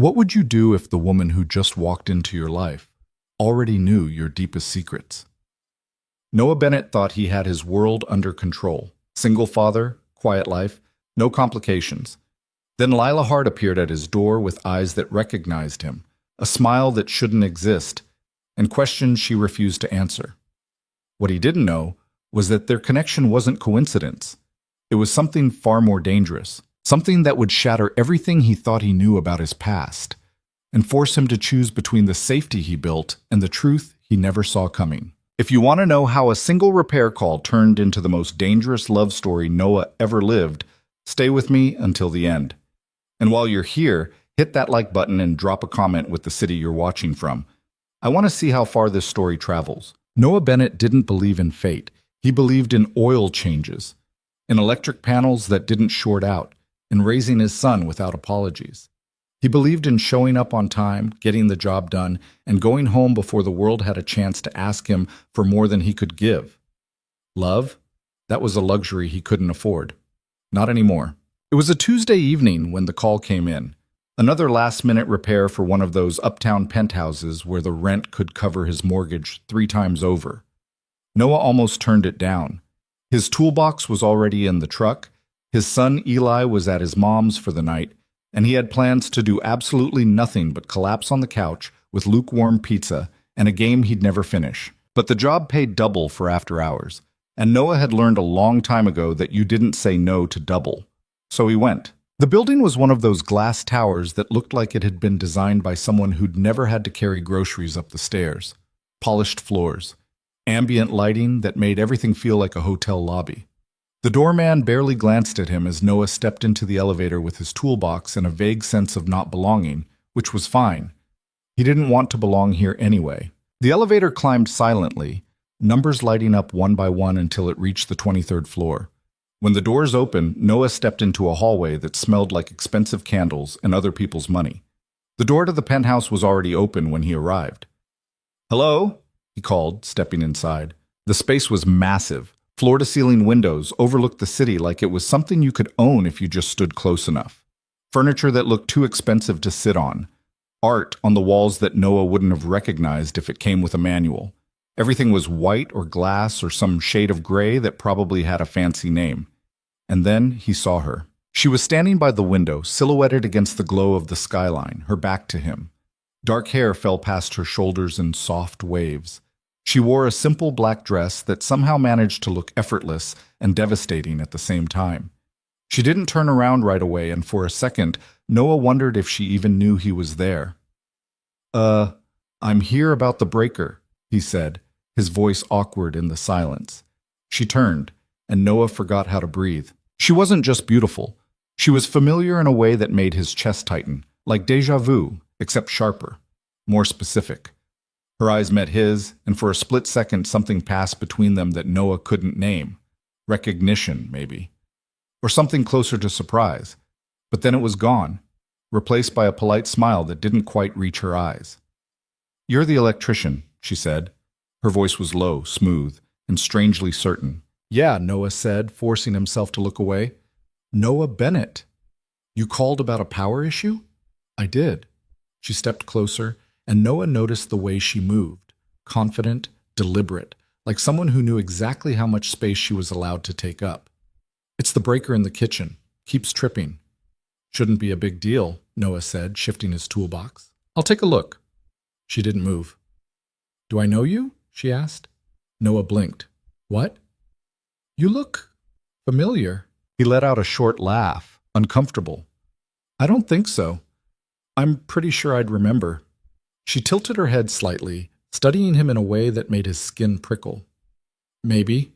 What would you do if the woman who just walked into your life already knew your deepest secrets? Noah Bennett thought he had his world under control. Single father, quiet life, no complications. Then Lila Hart appeared at his door with eyes that recognized him, a smile that shouldn't exist, and questions she refused to answer. What he didn't know was that their connection wasn't coincidence. It was something far more dangerous, something that would shatter everything he thought he knew about his past, and force him to choose between the safety he built and the truth he never saw coming. If you want to know how a single repair call turned into the most dangerous love story Noah ever lived, stay with me until the end. And while you're here, hit that like button and drop a comment with the city you're watching from. I want to see how far this story travels. Noah Bennett didn't believe in fate. He believed in oil changes, in electric panels that didn't short out, in raising his son without apologies. He believed in showing up on time, getting the job done, and going home before the world had a chance to ask him for more than he could give. Love? That was a luxury he couldn't afford. Not anymore. It was a Tuesday evening when the call came in. Another last-minute repair for one of those uptown penthouses where the rent could cover his mortgage 3 times over. Noah almost turned it down. His toolbox was already in the truck, his son Eli was at his mom's for the night, and he had plans to do absolutely nothing but collapse on the couch with lukewarm pizza and a game he'd never finish. But the job paid double for after hours, and Noah had learned a long time ago that you didn't say no to double. So he went. The building was one of those glass towers that looked like it had been designed by someone who'd never had to carry groceries up the stairs. Polished floors, ambient lighting that made everything feel like a hotel lobby. The doorman barely glanced at him as Noah stepped into the elevator with his toolbox and a vague sense of not belonging, which was fine. He didn't want to belong here anyway. The elevator climbed silently, numbers lighting up one by one until it reached the 23rd floor. When the doors opened, Noah stepped into a hallway that smelled like expensive candles and other people's money. The door to the penthouse was already open when he arrived. "Hello?" he called, stepping inside. The space was massive. Floor-to-ceiling windows overlooked the city like it was something you could own if you just stood close enough. Furniture that looked too expensive to sit on. Art on the walls that Noah wouldn't have recognized if it came with a manual. Everything was white or glass or some shade of gray that probably had a fancy name. And then he saw her. She was standing by the window, silhouetted against the glow of the skyline, her back to him. Dark hair fell past her shoulders in soft waves. She wore a simple black dress that somehow managed to look effortless and devastating at the same time. She didn't turn around right away, and for a second, Noah wondered if she even knew he was there. I'm here about the breaker," he said, his voice awkward in the silence. She turned, and Noah forgot how to breathe. She wasn't just beautiful. She was familiar in a way that made his chest tighten, like déjà vu, except sharper, more specific. Her eyes met his, and for a split second something passed between them that Noah couldn't name. Recognition, maybe. Or something closer to surprise. But then it was gone, replaced by a polite smile that didn't quite reach her eyes. "You're the electrician," she said. Her voice was low, smooth, and strangely certain. "Yeah," Noah said, forcing himself to look away. "Noah Bennett. You called about a power issue?" "I did." She stepped closer, and Noah noticed the way she moved, confident, deliberate, like someone who knew exactly how much space she was allowed to take up. "It's the breaker in the kitchen. Keeps tripping." "Shouldn't be a big deal," Noah said, shifting his toolbox. "I'll take a look." She didn't move. "Do I know you?" she asked. Noah blinked. "What?" "You look familiar." He let out a short laugh, uncomfortable. "I don't think so. I'm pretty sure I'd remember." She tilted her head slightly, studying him in a way that made his skin prickle. "Maybe."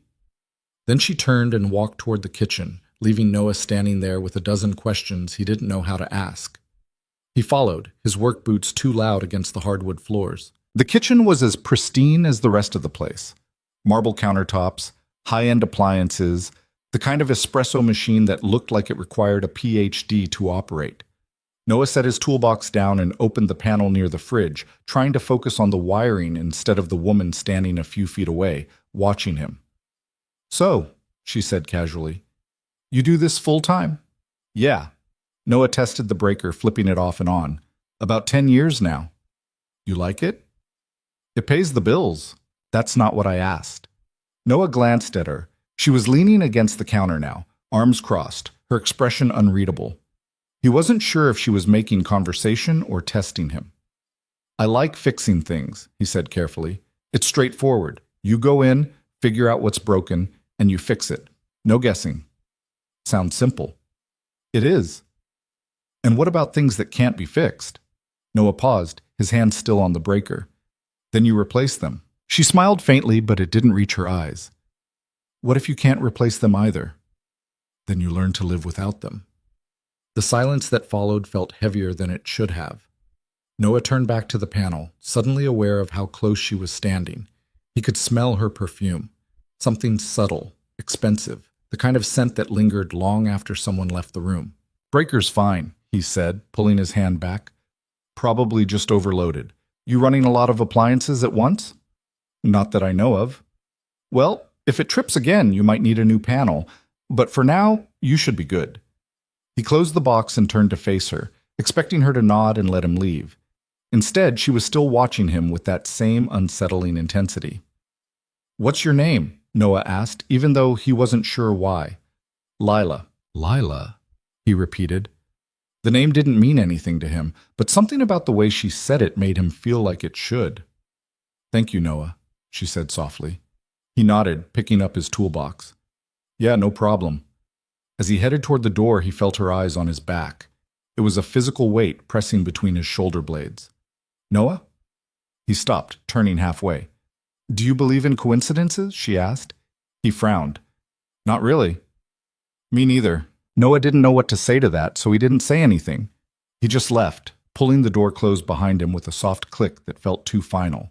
Then she turned and walked toward the kitchen, leaving Noah standing there with a dozen questions he didn't know how to ask. He followed, his work boots too loud against the hardwood floors. The kitchen was as pristine as the rest of the place. Marble countertops, high-end appliances, the kind of espresso machine that looked like it required a PhD to operate. Noah set his toolbox down and opened the panel near the fridge, trying to focus on the wiring instead of the woman standing a few feet away, watching him. "So," she said casually, "you do this full-time?" "Yeah." Noah tested the breaker, flipping it off and on. About 10 years now. You like it? It pays the bills. That's not what I asked. Noah glanced at her. She was leaning against the counter now, arms crossed, her expression unreadable. He wasn't sure if she was making conversation or testing him. I like fixing things, he said carefully. It's straightforward. You go in, figure out what's broken, and you fix it. No guessing. Sounds simple. It is. And what about things that can't be fixed? Noah paused, his hand still on the breaker. Then you replace them. She smiled faintly, but it didn't reach her eyes. What if you can't replace them either? Then you learn to live without them. The silence that followed felt heavier than it should have. Noah turned back to the panel, suddenly aware of how close she was standing. He could smell her perfume. Something subtle, expensive, the kind of scent that lingered long after someone left the room. Breaker's fine, he said, pulling his hand back. Probably just overloaded. You running a lot of appliances at once? Not that I know of. Well, if it trips again, you might need a new panel, but for now, you should be good. He closed the box and turned to face her, expecting her to nod and let him leave. Instead, she was still watching him with that same unsettling intensity. What's your name? Noah asked, even though he wasn't sure why. Lila. Lila, he repeated. The name didn't mean anything to him, but something about the way she said it made him feel like it should. Thank you, Noah, she said softly. He nodded, picking up his toolbox. Yeah, no problem. As he headed toward the door, he felt her eyes on his back. It was a physical weight pressing between his shoulder blades. Noah? He stopped, turning halfway. Do you believe in coincidences? She asked. He frowned. Not really. Me neither. Noah didn't know what to say to that, so he didn't say anything. He just left, pulling the door closed behind him with a soft click that felt too final.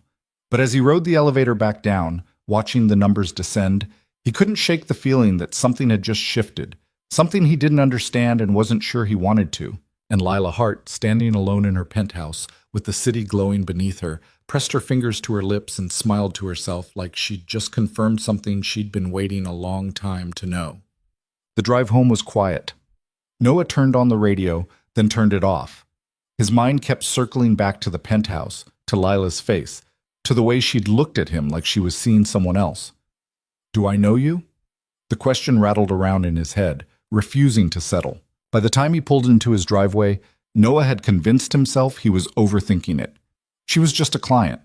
But as he rode the elevator back down, watching the numbers descend, he couldn't shake the feeling that something had just shifted, something he didn't understand and wasn't sure he wanted to. And Lila Hart, standing alone in her penthouse, with the city glowing beneath her, pressed her fingers to her lips and smiled to herself like she'd just confirmed something she'd been waiting a long time to know. The drive home was quiet. Noah turned on the radio, then turned it off. His mind kept circling back to the penthouse, to Lila's face, to the way she'd looked at him like she was seeing someone else. Do I know you? The question rattled around in his head, refusing to settle. By the time he pulled into his driveway, Noah had convinced himself he was overthinking it. She was just a client.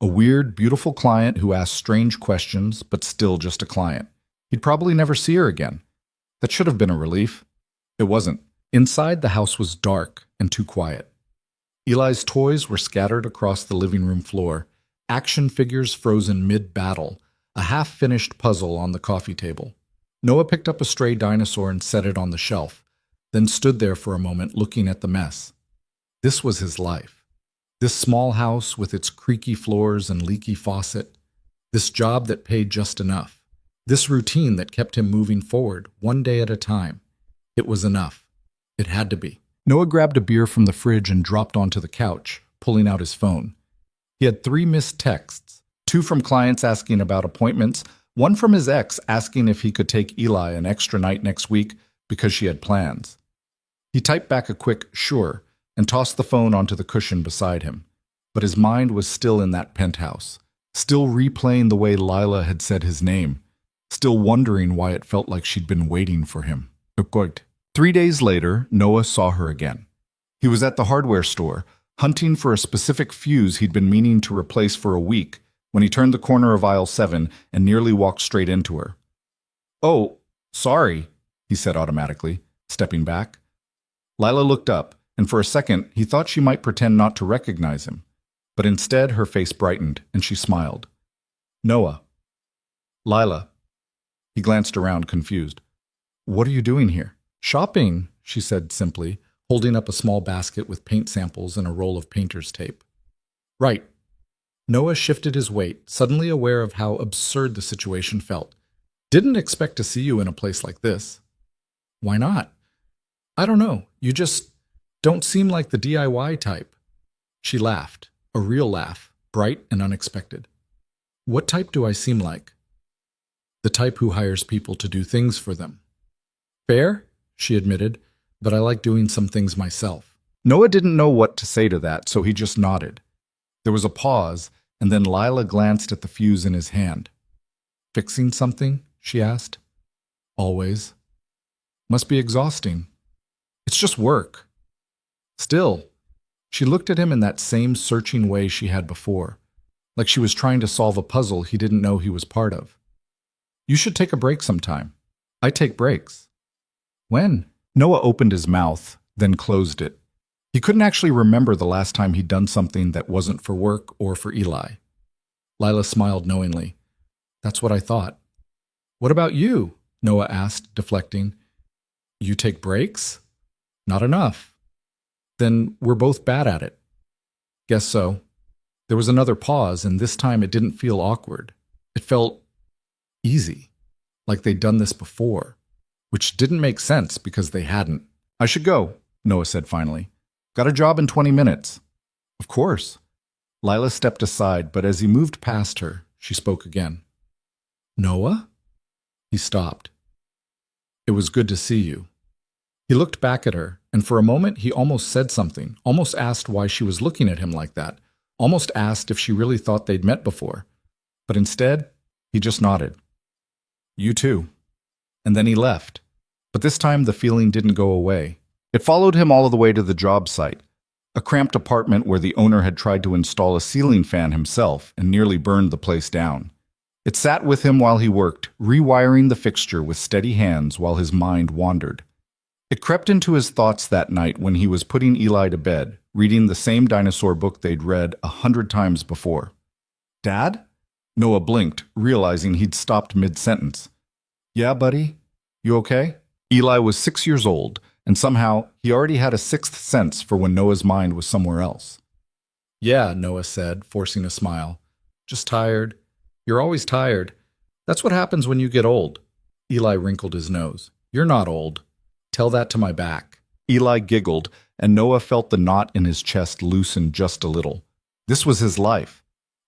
A weird, beautiful client who asked strange questions, but still just a client. He'd probably never see her again. That should have been a relief. It wasn't. Inside, the house was dark and too quiet. Eli's toys were scattered across the living room floor, action figures frozen mid-battle, a half-finished puzzle on the coffee table. Noah picked up a stray dinosaur and set it on the shelf, then stood there for a moment looking at the mess. This was his life. This small house with its creaky floors and leaky faucet. This job that paid just enough. This routine that kept him moving forward, one day at a time. It was enough. It had to be. Noah grabbed a beer from the fridge and dropped onto the couch, pulling out his phone. He had 3 missed texts, 2 from clients asking about appointments, 1 from his ex asking if he could take Eli an extra night next week because she had plans. He typed back a quick "sure" and tossed the phone onto the cushion beside him. But his mind was still in that penthouse, still replaying the way Lila had said his name, still wondering why it felt like she'd been waiting for him. 3 days later, Noah saw her again. He was at the hardware store, hunting for a specific fuse he'd been meaning to replace for a week, when he turned the corner of aisle 7 and nearly walked straight into her. "Oh, sorry," he said automatically, stepping back. Lila looked up, and for a second he thought she might pretend not to recognize him, but instead her face brightened and she smiled. "Noah." "Lila." He glanced around, confused. "What are you doing here?" "Shopping," she said simply, holding up a small basket with paint samples and a roll of painter's tape. "Right." Noah shifted his weight, suddenly aware of how absurd the situation felt. "Didn't expect to see you in a place like this." "Why not?" "I don't know. You just don't seem like the DIY type." She laughed, a real laugh, bright and unexpected. "What type do I seem like?" "The type who hires people to do things for them." "Fair," she admitted, "but I like doing some things myself." Noah didn't know what to say to that, so he just nodded. There was a pause, and then Lila glanced at the fuse in his hand. Fixing something? She asked. Always. Must be exhausting. It's just work. Still, she looked at him in that same searching way she had before, like she was trying to solve a puzzle he didn't know he was part of. You should take a break sometime. I take breaks. When? Noah opened his mouth, then closed it. He couldn't actually remember the last time he'd done something that wasn't for work or for Eli. Lila smiled knowingly. That's what I thought. What about you? Noah asked, deflecting. You take breaks? Not enough. Then we're both bad at it. Guess so. There was another pause, and this time it didn't feel awkward. It felt easy, like they'd done this before, which didn't make sense because they hadn't. I should go, Noah said finally. Got a job in 20 minutes. Of course. Lila stepped aside, but as he moved past her, she spoke again. Noah? He stopped. It was good to see you. He looked back at her, and for a moment he almost said something, almost asked why she was looking at him like that, almost asked if she really thought they'd met before. But instead, he just nodded. You too. And then he left. But this time the feeling didn't go away. It followed him all the way to the job site, a cramped apartment where the owner had tried to install a ceiling fan himself and nearly burned the place down. It sat with him while he worked, rewiring the fixture with steady hands while his mind wandered. It crept into his thoughts that night when he was putting Eli to bed, reading the same dinosaur book they'd read 100 times before. Dad? Noah blinked, realizing he'd stopped mid-sentence. Yeah, buddy? You okay? Eli was 6 years old, and somehow he already had a sixth sense for when Noah's mind was somewhere else. Yeah, Noah said, forcing a smile. Just tired. You're always tired. That's what happens when you get old. Eli wrinkled his nose. You're not old. Tell that to my back. Eli giggled, and Noah felt the knot in his chest loosen just a little. This was his life.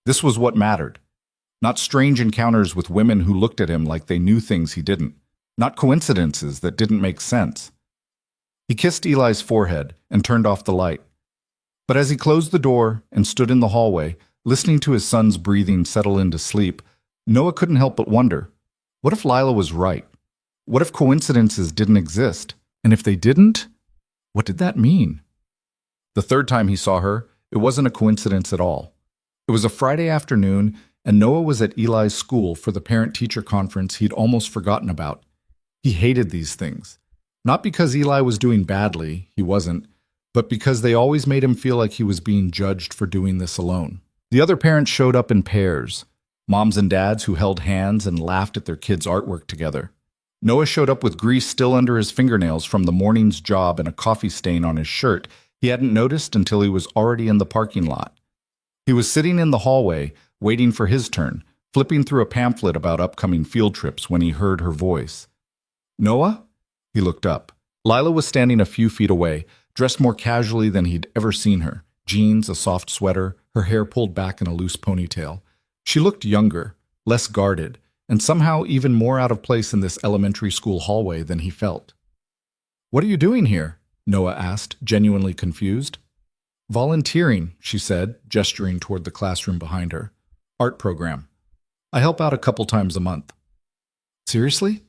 This was what mattered. Not strange encounters with women who looked at him like they knew things he didn't. Not coincidences that didn't make sense. He kissed Eli's forehead and turned off the light. But as he closed the door and stood in the hallway, listening to his son's breathing settle into sleep, Noah couldn't help but wonder, what if Lila was right? What if coincidences didn't exist? And if they didn't, what did that mean? The third time he saw her, it wasn't a coincidence at all. It was a Friday afternoon, and Noah was at Eli's school for the parent-teacher conference he'd almost forgotten about. He hated these things. Not because Eli was doing badly, he wasn't, but because they always made him feel like he was being judged for doing this alone. The other parents showed up in pairs, moms and dads who held hands and laughed at their kids' artwork together. Noah showed up with grease still under his fingernails from the morning's job and a coffee stain on his shirt he hadn't noticed until he was already in the parking lot. He was sitting in the hallway, waiting for his turn, flipping through a pamphlet about upcoming field trips when he heard her voice. Noah? He looked up. Lila was standing a few feet away, dressed more casually than he'd ever seen her. Jeans, a soft sweater, her hair pulled back in a loose ponytail. She looked younger, less guarded, and somehow even more out of place in this elementary school hallway than he felt. What are you doing here? Noah asked, genuinely confused. Volunteering, she said, gesturing toward the classroom behind her. Art program. I help out a couple times a month. Seriously?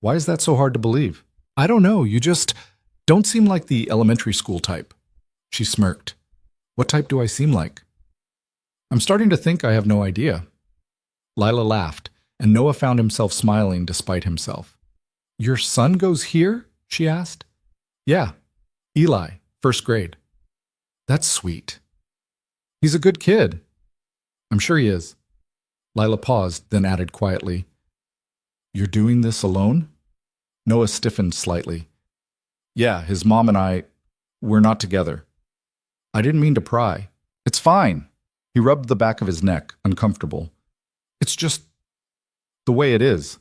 Why is that so hard to believe? I don't know, you just don't seem like the elementary school type. She smirked. What type do I seem like? I'm starting to think I have no idea. Lila laughed, and Noah found himself smiling despite himself. Your son goes here? She asked. Yeah, Eli, first grade. That's sweet. He's a good kid. I'm sure he is. Lila paused, then added quietly, You're doing this alone? Noah stiffened slightly. Yeah, his mom and we're not together. I didn't mean to pry. It's fine. He rubbed the back of his neck, uncomfortable. It's just the way it is.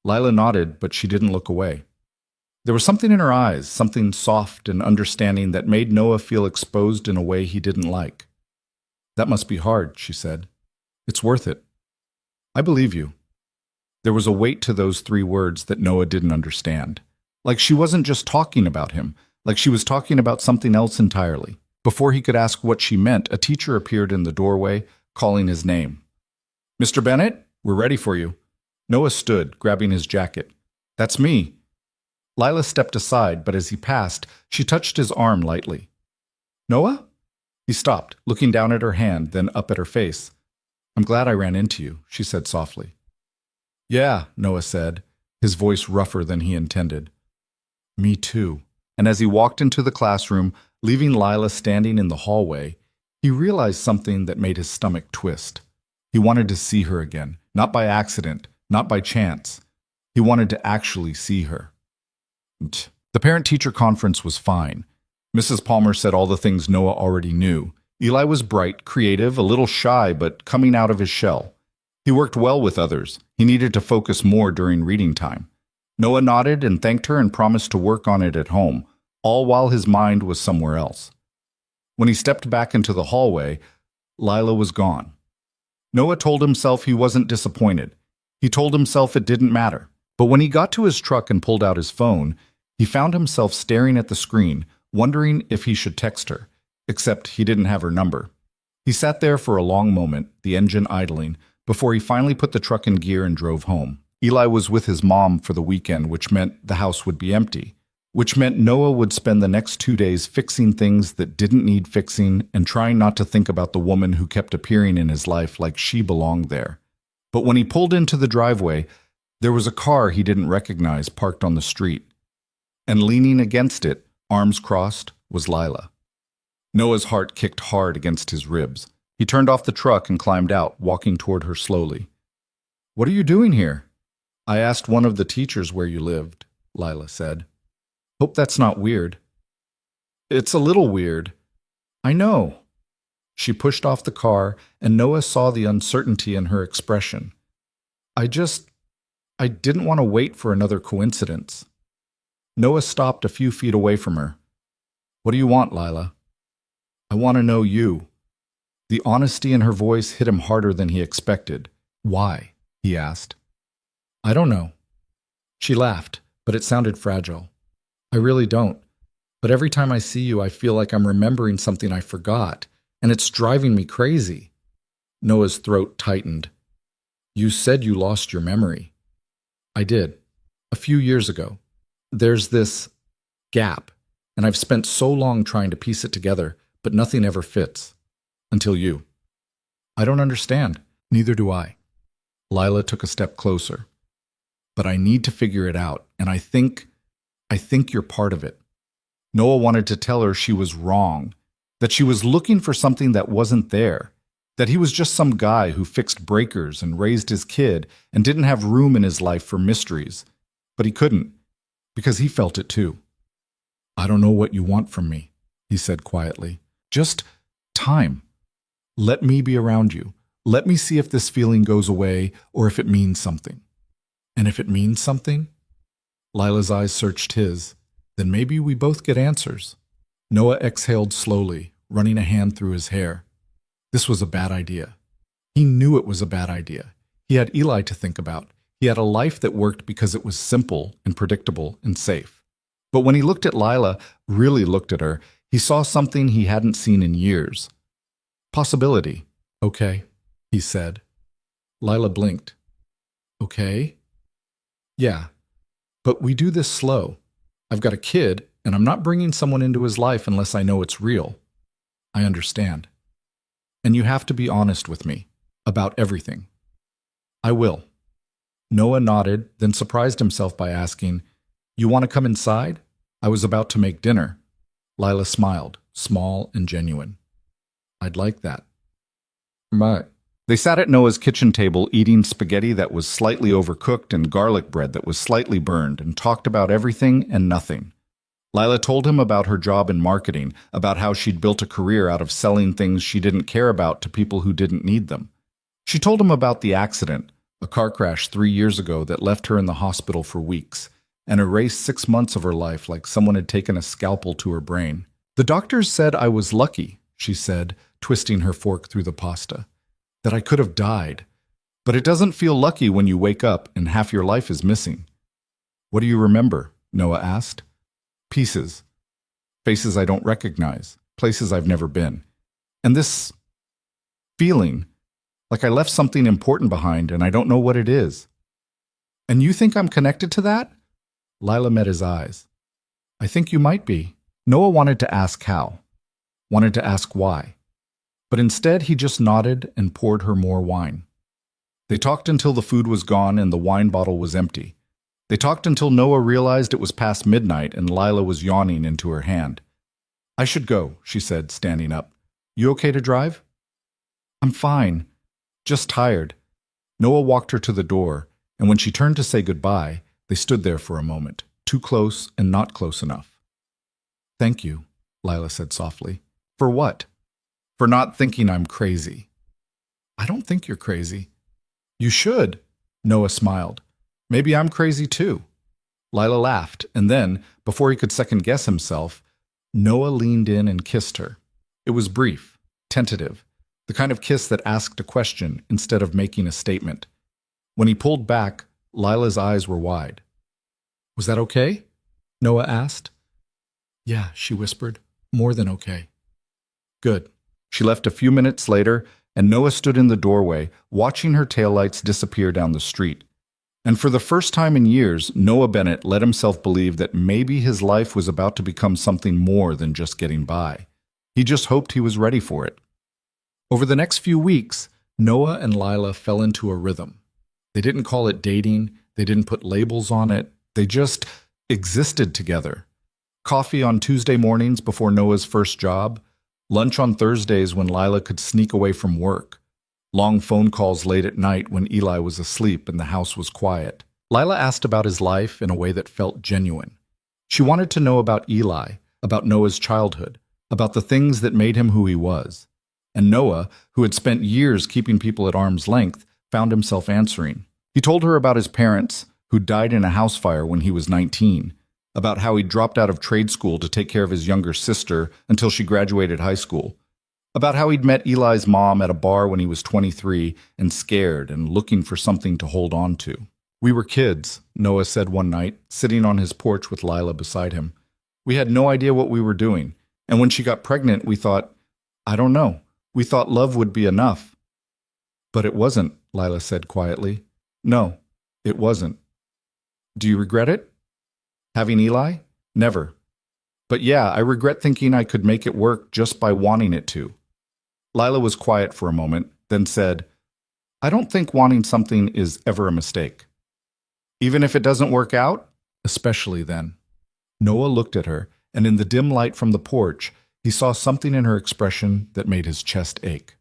Lila nodded, but she didn't look away. There was something in her eyes, something soft and understanding that made Noah feel exposed in a way he didn't like. That must be hard, she said. It's worth it. I believe you. There was a weight to those 3 words that Noah didn't understand. Like she wasn't just talking about him, like she was talking about something else entirely. Before he could ask what she meant, a teacher appeared in the doorway, calling his name. "Mr. Bennett, we're ready for you." Noah stood, grabbing his jacket. "That's me." Lila stepped aside, but as he passed, she touched his arm lightly. "Noah?" He stopped, looking down at her hand, then up at her face. "I'm glad I ran into you," she said softly. "Yeah," Noah said, his voice rougher than he intended. "Me too." And as he walked into the classroom, leaving Lila standing in the hallway, he realized something that made his stomach twist. He wanted to see her again, not by accident, not by chance. He wanted to actually see her. The parent-teacher conference was fine. Mrs. Palmer said all the things Noah already knew. Eli was bright, creative, a little shy, but coming out of his shell. He worked well with others. He needed to focus more during reading time. Noah nodded and thanked her and promised to work on it at home, all while his mind was somewhere else. When he stepped back into the hallway, Lila was gone. Noah told himself he wasn't disappointed. He told himself it didn't matter. But when he got to his truck and pulled out his phone, he found himself staring at the screen, wondering if he should text her, except he didn't have her number. He sat there for a long moment, the engine idling, before he finally put the truck in gear and drove home. Eli was with his mom for the weekend, which meant the house would be empty, which meant Noah would spend the next 2 days fixing things that didn't need fixing and trying not to think about the woman who kept appearing in his life like she belonged there. But when he pulled into the driveway, there was a car he didn't recognize parked on the street. And leaning against it, arms crossed, was Lila. Noah's heart kicked hard against his ribs. He turned off the truck and climbed out, walking toward her slowly. "What are you doing here?" "I asked one of the teachers where you lived," Lila said. "Hope that's not weird." "It's a little weird." "I know." She pushed off the car, and Noah saw the uncertainty in her expression. I didn't want to wait for another coincidence." Noah stopped a few feet away from her. "What do you want, Lila?" "I want to know you." The honesty in her voice hit him harder than he expected. "Why?" he asked. "I don't know." She laughed, but it sounded fragile. "I really don't. But every time I see you, I feel like I'm remembering something I forgot, and it's driving me crazy." Noah's throat tightened. "You said you lost your memory." "I did. A few years ago. There's this gap, and I've spent so long trying to piece it together, but nothing ever fits. Until you." "I don't understand." "Neither do I." Lila took a step closer. "But I need to figure it out, and I think you're part of it." Noah wanted to tell her she was wrong, that she was looking for something that wasn't there, that he was just some guy who fixed breakers and raised his kid and didn't have room in his life for mysteries. But he couldn't, because he felt it too. "I don't know what you want from me," he said quietly. "Just time. Let me be around you. Let me see if this feeling goes away or if it means something." "And if it means something?" Lila's eyes searched his. "Then maybe we both get answers." Noah exhaled slowly, running a hand through his hair. This was a bad idea. He knew it was a bad idea. He had Eli to think about. He had a life that worked because it was simple and predictable and safe. But when he looked at Lila, really looked at her, he saw something he hadn't seen in years. Possibility. "Okay," he said. Lila blinked. "Okay?" "Yeah, but we do this slow. I've got a kid, and I'm not bringing someone into his life unless I know it's real." "I understand. And you have to be honest with me about everything." "I will." Noah nodded, then surprised himself by asking, "You want to come inside? I was about to make dinner." Lila smiled, small and genuine. "I'd like that." But they sat at Noah's kitchen table eating spaghetti that was slightly overcooked and garlic bread that was slightly burned and talked about everything and nothing. Lila told him about her job in marketing, about how she'd built a career out of selling things she didn't care about to people who didn't need them. She told him about the accident, a car crash 3 years ago that left her in the hospital for weeks and erased 6 months of her life like someone had taken a scalpel to her brain. "The doctors said I was lucky," she said, twisting her fork through the pasta, "that I could have died. But it doesn't feel lucky when you wake up and half your life is missing." "What do you remember?" Noah asked. "Pieces. faces I don't recognize, places I've never been. And this feeling, like I left something important behind and I don't know what it is. And you think I'm connected to that? Lila met his eyes. I think you might be. Noah wanted to ask how, wanted to ask why. But instead he just nodded and poured her more wine. They talked until the food was gone and the wine bottle was empty. They talked until Noah realized it was past midnight and Lila was yawning into her hand. I should go, she said, standing up. You okay to drive? I'm fine. Just tired. Noah walked her to the door, and when she turned to say goodbye, they stood there for a moment, too close and not close enough. Thank you, Lila said softly. For what? For not thinking I'm crazy. I don't think you're crazy. You should, Noah smiled. Maybe I'm crazy too. Lila laughed, and then, before he could second-guess himself, Noah leaned in and kissed her. It was brief, tentative, the kind of kiss that asked a question instead of making a statement. When he pulled back, Lila's eyes were wide. Was that okay? Noah asked. Yeah, she whispered. More than okay. Good. She left a few minutes later, and Noah stood in the doorway, watching her taillights disappear down the street. And for the first time in years, Noah Bennett let himself believe that maybe his life was about to become something more than just getting by. He just hoped he was ready for it. Over the next few weeks, Noah and Lila fell into a rhythm. They didn't call it dating, they didn't put labels on it, they just existed together. Coffee on Tuesday mornings before Noah's first job, lunch on Thursdays when Lila could sneak away from work, long phone calls late at night when Eli was asleep and the house was quiet. Lila asked about his life in a way that felt genuine. She wanted to know about Eli, about Noah's childhood, about the things that made him who he was. And Noah, who had spent years keeping people at arm's length, found himself answering. He told her about his parents, who died in a house fire when he was 19, about how he dropped out of trade school to take care of his younger sister until she graduated high school, about how he'd met Eli's mom at a bar when he was 23 and scared and looking for something to hold on to. We were kids, Noah said one night, sitting on his porch with Lila beside him. We had no idea what we were doing, and when she got pregnant, we thought, I don't know, we thought love would be enough. But it wasn't, Lila said quietly. No, it wasn't. Do you regret it? Having Eli? Never. But yeah, I regret thinking I could make it work just by wanting it to. Lila was quiet for a moment, then said, I don't think wanting something is ever a mistake. Even if it doesn't work out? Especially then. Noah looked at her, and in the dim light from the porch, he saw something in her expression that made his chest ache.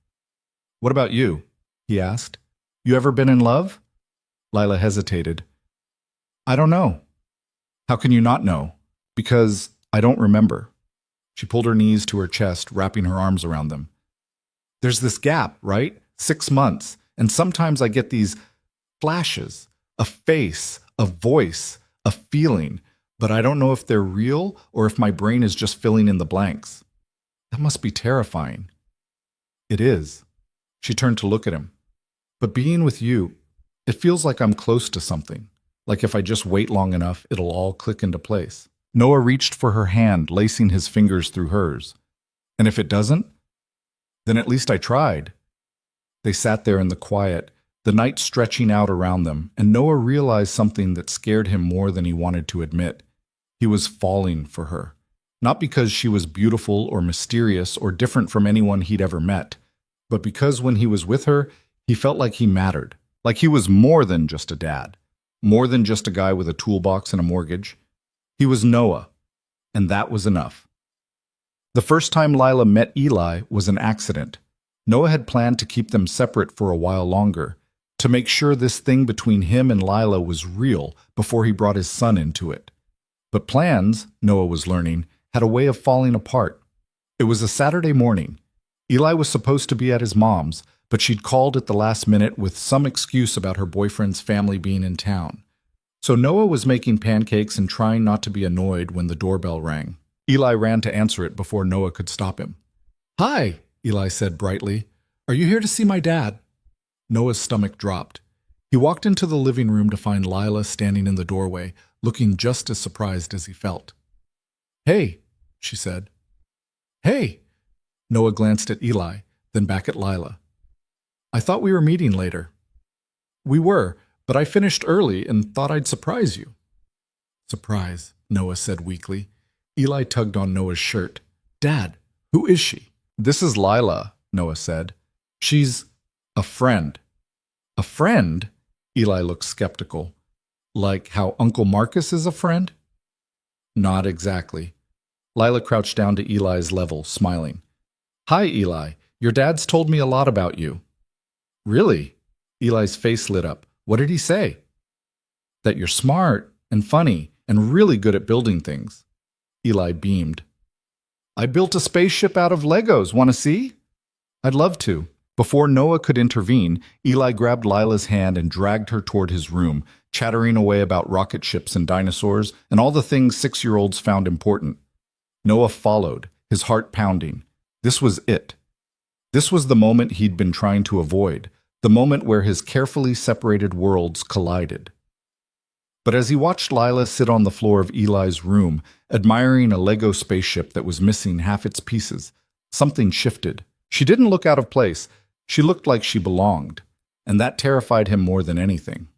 What about you? He asked. You ever been in love? Lila hesitated. I don't know. How can you not know? Because I don't remember. She pulled her knees to her chest, wrapping her arms around them. There's this gap, right? 6 months. And sometimes I get these flashes, a face, a voice, a feeling, but I don't know if they're real or if my brain is just filling in the blanks. That must be terrifying. It is. She turned to look at him. But being with you, it feels like I'm close to something. Like if I just wait long enough, it'll all click into place. Noah reached for her hand, lacing his fingers through hers. And if it doesn't? Then at least I tried. They sat there in the quiet, the night stretching out around them, and Noah realized something that scared him more than he wanted to admit. He was falling for her. Not because she was beautiful or mysterious or different from anyone he'd ever met, but because when he was with her, he felt like he mattered, like he was more than just a dad, more than just a guy with a toolbox and a mortgage. He was Noah, and that was enough. The first time Lila met Eli was an accident. Noah had planned to keep them separate for a while longer, to make sure this thing between him and Lila was real before he brought his son into it. But plans, Noah was learning, had a way of falling apart. It was a Saturday morning. Eli was supposed to be at his mom's, but she'd called at the last minute with some excuse about her boyfriend's family being in town. So Noah was making pancakes and trying not to be annoyed when the doorbell rang. Eli ran to answer it before Noah could stop him. Hi, Eli said brightly. Are you here to see my dad? Noah's stomach dropped. He walked into the living room to find Lila standing in the doorway, looking just as surprised as he felt. Hey, she said. Hey! Noah glanced at Eli, then back at Lila. I thought we were meeting later. We were, but I finished early and thought I'd surprise you. Surprise, Noah said weakly. Eli tugged on Noah's shirt. Dad, who is she? This is Lila, Noah said. She's a friend. A friend? Eli looked skeptical. Like how Uncle Marcus is a friend? Not exactly. Lila crouched down to Eli's level, smiling. Hi, Eli. Your dad's told me a lot about you. Really? Eli's face lit up. What did he say? That you're smart and funny and really good at building things. Eli beamed. I built a spaceship out of Legos. Want to see? I'd love to. Before Noah could intervene, Eli grabbed Lila's hand and dragged her toward his room, chattering away about rocket ships and dinosaurs and all the things 6-year-olds found important. Noah followed, his heart pounding. This was it. This was the moment he'd been trying to avoid, the moment where his carefully separated worlds collided. But as he watched Lila sit on the floor of Eli's room, admiring a Lego spaceship that was missing half its pieces, something shifted. She didn't look out of place. She looked like she belonged, and that terrified him more than anything.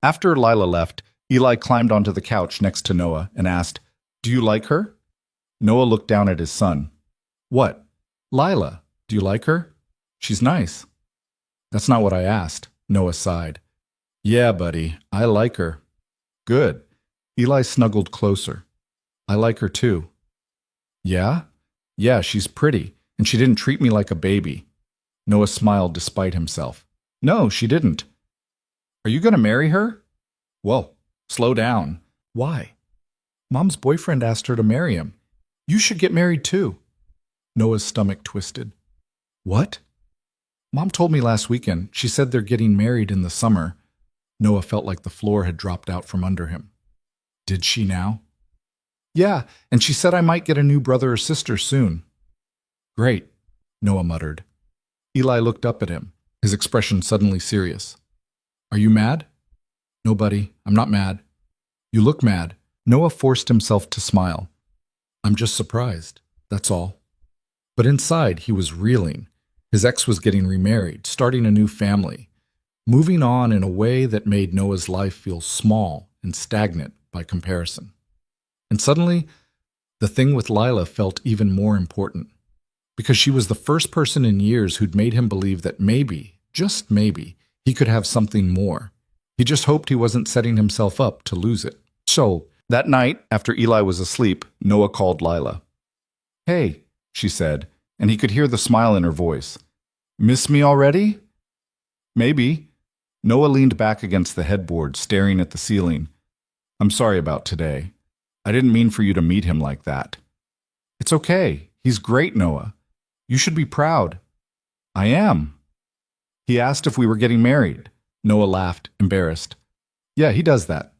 After Lila left, Eli climbed onto the couch next to Noah and asked, Do you like her? Noah looked down at his son. What? Lila, do you like her? She's nice. That's not what I asked, Noah sighed. Yeah, buddy, I like her. Good. Eli snuggled closer. I like her too. Yeah? Yeah, she's pretty, and she didn't treat me like a baby. Noah smiled despite himself. No, she didn't. Are you going to marry her? Whoa, slow down. Why? Mom's boyfriend asked her to marry him. You should get married too. Noah's stomach twisted. What? Mom told me last weekend. She said they're getting married in the summer. Noah felt like the floor had dropped out from under him. Did she now? Yeah, and she said I might get a new brother or sister soon. Great, Noah muttered. Eli looked up at him, his expression suddenly serious. Are you mad? No, buddy, I'm not mad. You look mad. Noah forced himself to smile. I'm just surprised, that's all. But inside, he was reeling. His ex was getting remarried, starting a new family, moving on in a way that made Noah's life feel small and stagnant by comparison. And suddenly, the thing with Lila felt even more important, because she was the first person in years who'd made him believe that maybe, just maybe, he could have something more. He just hoped he wasn't setting himself up to lose it. So, that night, after Eli was asleep, Noah called Lila. Hey, she said, and he could hear the smile in her voice. Miss me already? Maybe. Noah leaned back against the headboard, staring at the ceiling. I'm sorry about today. I didn't mean for you to meet him like that. It's okay. He's great, Noah. You should be proud. I am. He asked if we were getting married. Noah laughed, embarrassed. Yeah, he does that.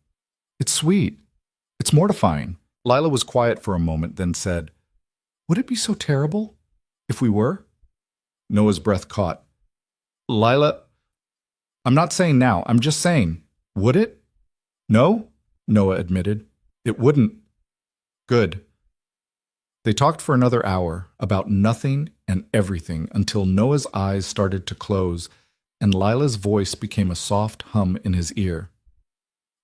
It's sweet. It's mortifying. Lila was quiet for a moment, then said, Would it be so terrible if we were? Noah's breath caught. Lila, I'm not saying now. I'm just saying, would it? No, Noah admitted. It wouldn't. Good. They talked for another hour about nothing and everything until Noah's eyes started to close and Lila's voice became a soft hum in his ear.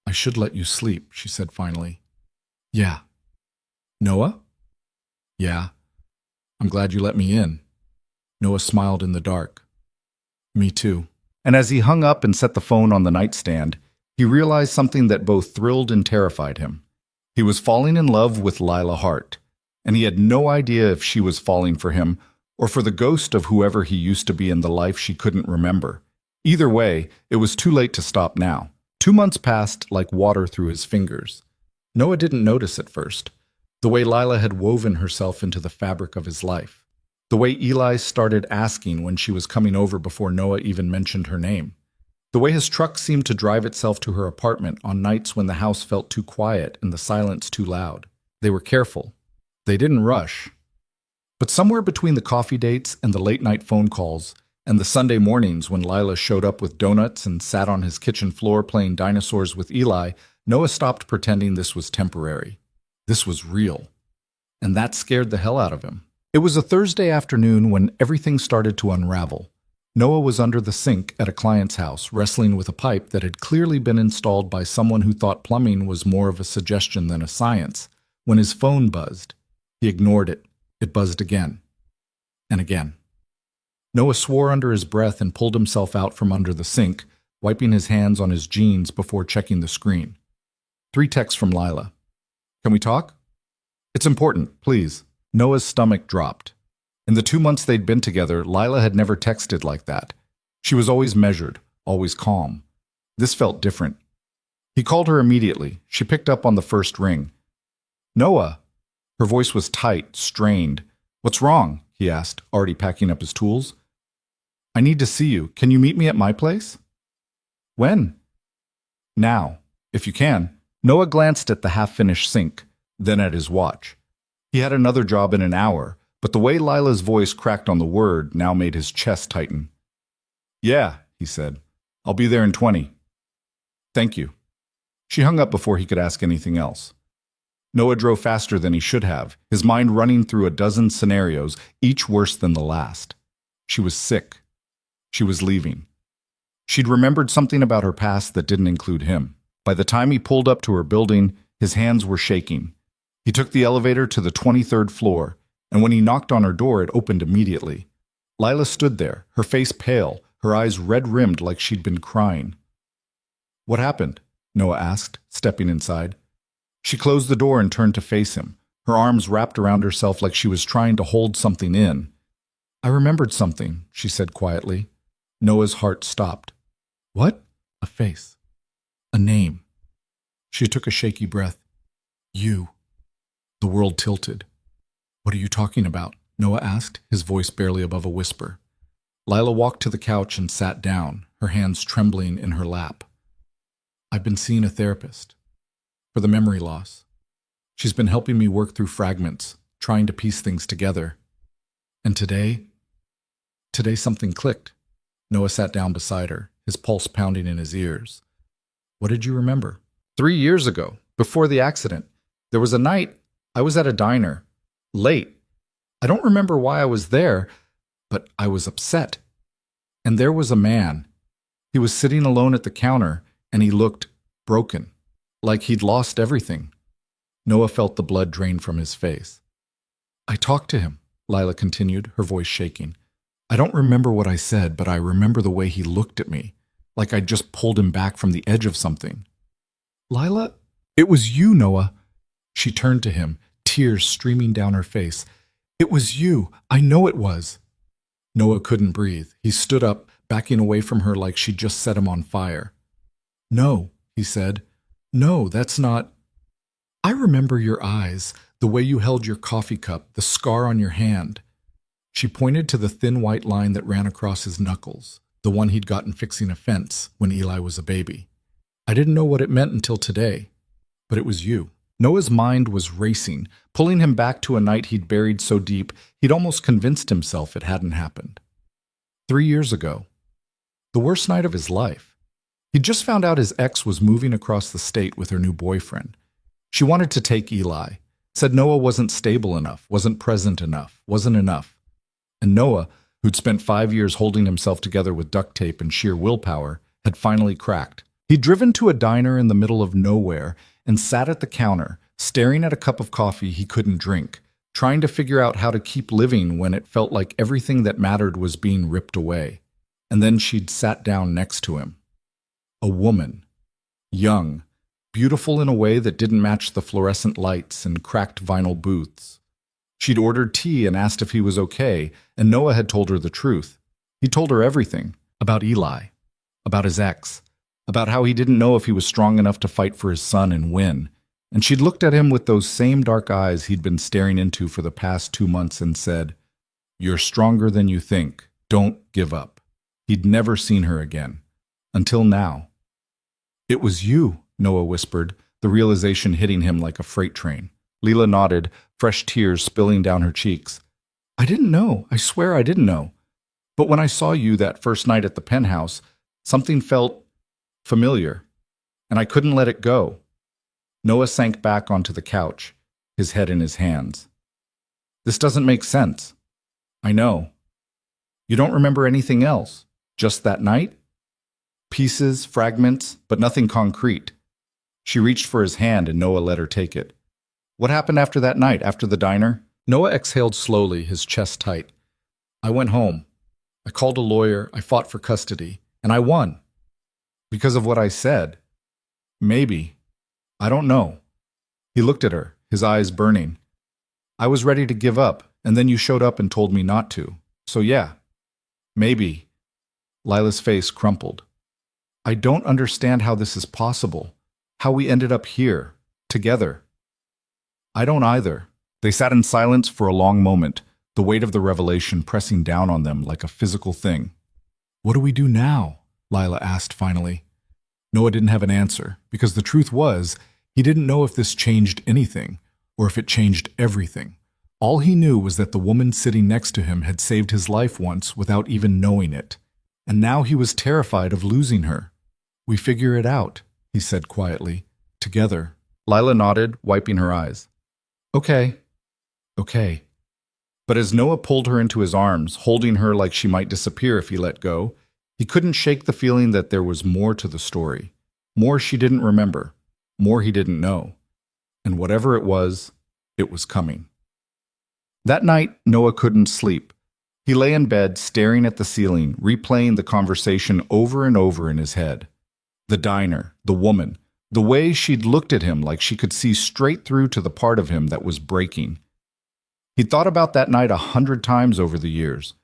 I should let you sleep, she said finally. Yeah. Noah? Yeah. I'm glad you let me in. Noah smiled in the dark. Me too. And as he hung up and set the phone on the nightstand, he realized something that both thrilled and terrified him. He was falling in love with Lila Hart, and he had no idea if she was falling for him or for the ghost of whoever he used to be in the life she couldn't remember. Either way, it was too late to stop now. 2 months passed like water through his fingers. Noah didn't notice at first, the way Lila had woven herself into the fabric of his life, the way Eli started asking when she was coming over before Noah even mentioned her name, the way his truck seemed to drive itself to her apartment on nights when the house felt too quiet and the silence too loud. They were careful. They didn't rush. But somewhere between the coffee dates and the late-night phone calls and the Sunday mornings when Lila showed up with donuts and sat on his kitchen floor playing dinosaurs with Eli, Noah stopped pretending this was temporary. This was real. and that scared the hell out of him. It was a Thursday afternoon when everything started to unravel. Noah was under the sink at a client's house, wrestling with a pipe that had clearly been installed by someone who thought plumbing was more of a suggestion than a science, when his phone buzzed. He ignored it. It buzzed again. And again. Noah swore under his breath and pulled himself out from under the sink, wiping his hands on his jeans before checking the screen. 3 texts from Lila. Can we talk? It's important, please. Noah's stomach dropped. In the 2 months they'd been together, Lila had never texted like that. She was always measured, always calm. This felt different. He called her immediately. She picked up on the first ring. Noah! Her voice was tight, strained. What's wrong? He asked, already packing up his tools. I need to see you. Can you meet me at my place? When? Now, if you can. Noah glanced at the half-finished sink, then at his watch. He had another job in an hour, but the way Lila's voice cracked on the word now made his chest tighten. Yeah, he said. I'll be there in 20. Thank you. She hung up before he could ask anything else. Noah drove faster than he should have, his mind running through a dozen scenarios, each worse than the last. She was sick. She was leaving. She'd remembered something about her past that didn't include him. By the time he pulled up to her building, his hands were shaking. He took the elevator to the 23rd floor, and when he knocked on her door, it opened immediately. Lila stood there, her face pale, her eyes red-rimmed like she'd been crying. What happened? Noah asked, stepping inside. She closed the door and turned to face him, her arms wrapped around herself like she was trying to hold something in. I remembered something, she said quietly. Noah's heart stopped. What? A face. A name. She took a shaky breath. You. The world tilted. What are you talking about? Noah asked, his voice barely above a whisper. Lila walked to the couch and sat down, her hands trembling in her lap. I've been seeing a therapist. For the memory loss. She's been helping me work through fragments, trying to piece things together. And today something clicked. Noah sat down beside her, his pulse pounding in his ears. What did you remember? 3 years ago, before the accident, there was a night I was at a diner, late. I don't remember why I was there, but I was upset. And there was a man. He was sitting alone at the counter, and he looked broken, like he'd lost everything. Noah felt the blood drain from his face. I talked to him, Lila continued, her voice shaking. I don't remember what I said, but I remember the way he looked at me, like I'd just pulled him back from the edge of something. Lila, it was you, Noah. She turned to him, tears streaming down her face. It was you. I know it was. Noah couldn't breathe. He stood up, backing away from her like she'd just set him on fire. No, he said. No, that's not. I remember your eyes, the way you held your coffee cup, the scar on your hand. She pointed to the thin white line that ran across his knuckles, the one he'd gotten fixing a fence when Eli was a baby. I didn't know what it meant until today, but it was you. Noah's mind was racing, pulling him back to a night he'd buried so deep he'd almost convinced himself it hadn't happened. 3 years ago. The worst night of his life. He'd just found out his ex was moving across the state with her new boyfriend. She wanted to take Eli, said Noah wasn't stable enough, wasn't present enough, wasn't enough. And Noah, who'd spent 5 years holding himself together with duct tape and sheer willpower, had finally cracked. He'd driven to a diner in the middle of nowhere and sat at the counter, staring at a cup of coffee he couldn't drink, trying to figure out how to keep living when it felt like everything that mattered was being ripped away. And then she'd sat down next to him. A woman. Young. Beautiful in a way that didn't match the fluorescent lights and cracked vinyl booths. She'd ordered tea and asked if he was okay, and Noah had told her the truth. He told her everything. About Eli. About his ex. About how he didn't know if he was strong enough to fight for his son and win. And she'd looked at him with those same dark eyes he'd been staring into for the past 2 months and said, "You're stronger than you think. Don't give up." He'd never seen her again. Until now. It was you, Noah whispered, the realization hitting him like a freight train. Lila nodded, fresh tears spilling down her cheeks. I didn't know. I swear I didn't know. But when I saw you that first night at the penthouse, something felt familiar, and I couldn't let it go. Noah sank back onto the couch, his head in his hands. This doesn't make sense. I know. You don't remember anything else? Just that night? Pieces, fragments, but nothing concrete. She reached for his hand and Noah let her take it. What happened after that night, after the diner? Noah exhaled slowly, his chest tight. I went home. I called a lawyer, I fought for custody, and I won. Because of what I said. Maybe. I don't know. He looked at her, his eyes burning. I was ready to give up, and then you showed up and told me not to. So yeah. Maybe. Lila's face crumpled. I don't understand how this is possible. How we ended up here, together. I don't either. They sat in silence for a long moment, the weight of the revelation pressing down on them like a physical thing. What do we do now? Lila asked finally. Noah didn't have an answer, because the truth was, he didn't know if this changed anything, or if it changed everything. All he knew was that the woman sitting next to him had saved his life once without even knowing it, and now he was terrified of losing her. We figure it out, he said quietly. Together. Lila nodded, wiping her eyes. Okay. Okay. But as Noah pulled her into his arms, holding her like she might disappear if he let go, he couldn't shake the feeling that there was more to the story. More she didn't remember. More he didn't know. And whatever it was coming. That night, Noah couldn't sleep. He lay in bed, staring at the ceiling, replaying the conversation over and over in his head. The diner, the woman, the way she'd looked at him like she could see straight through to the part of him that was breaking. He'd thought about that night 100 times over the years,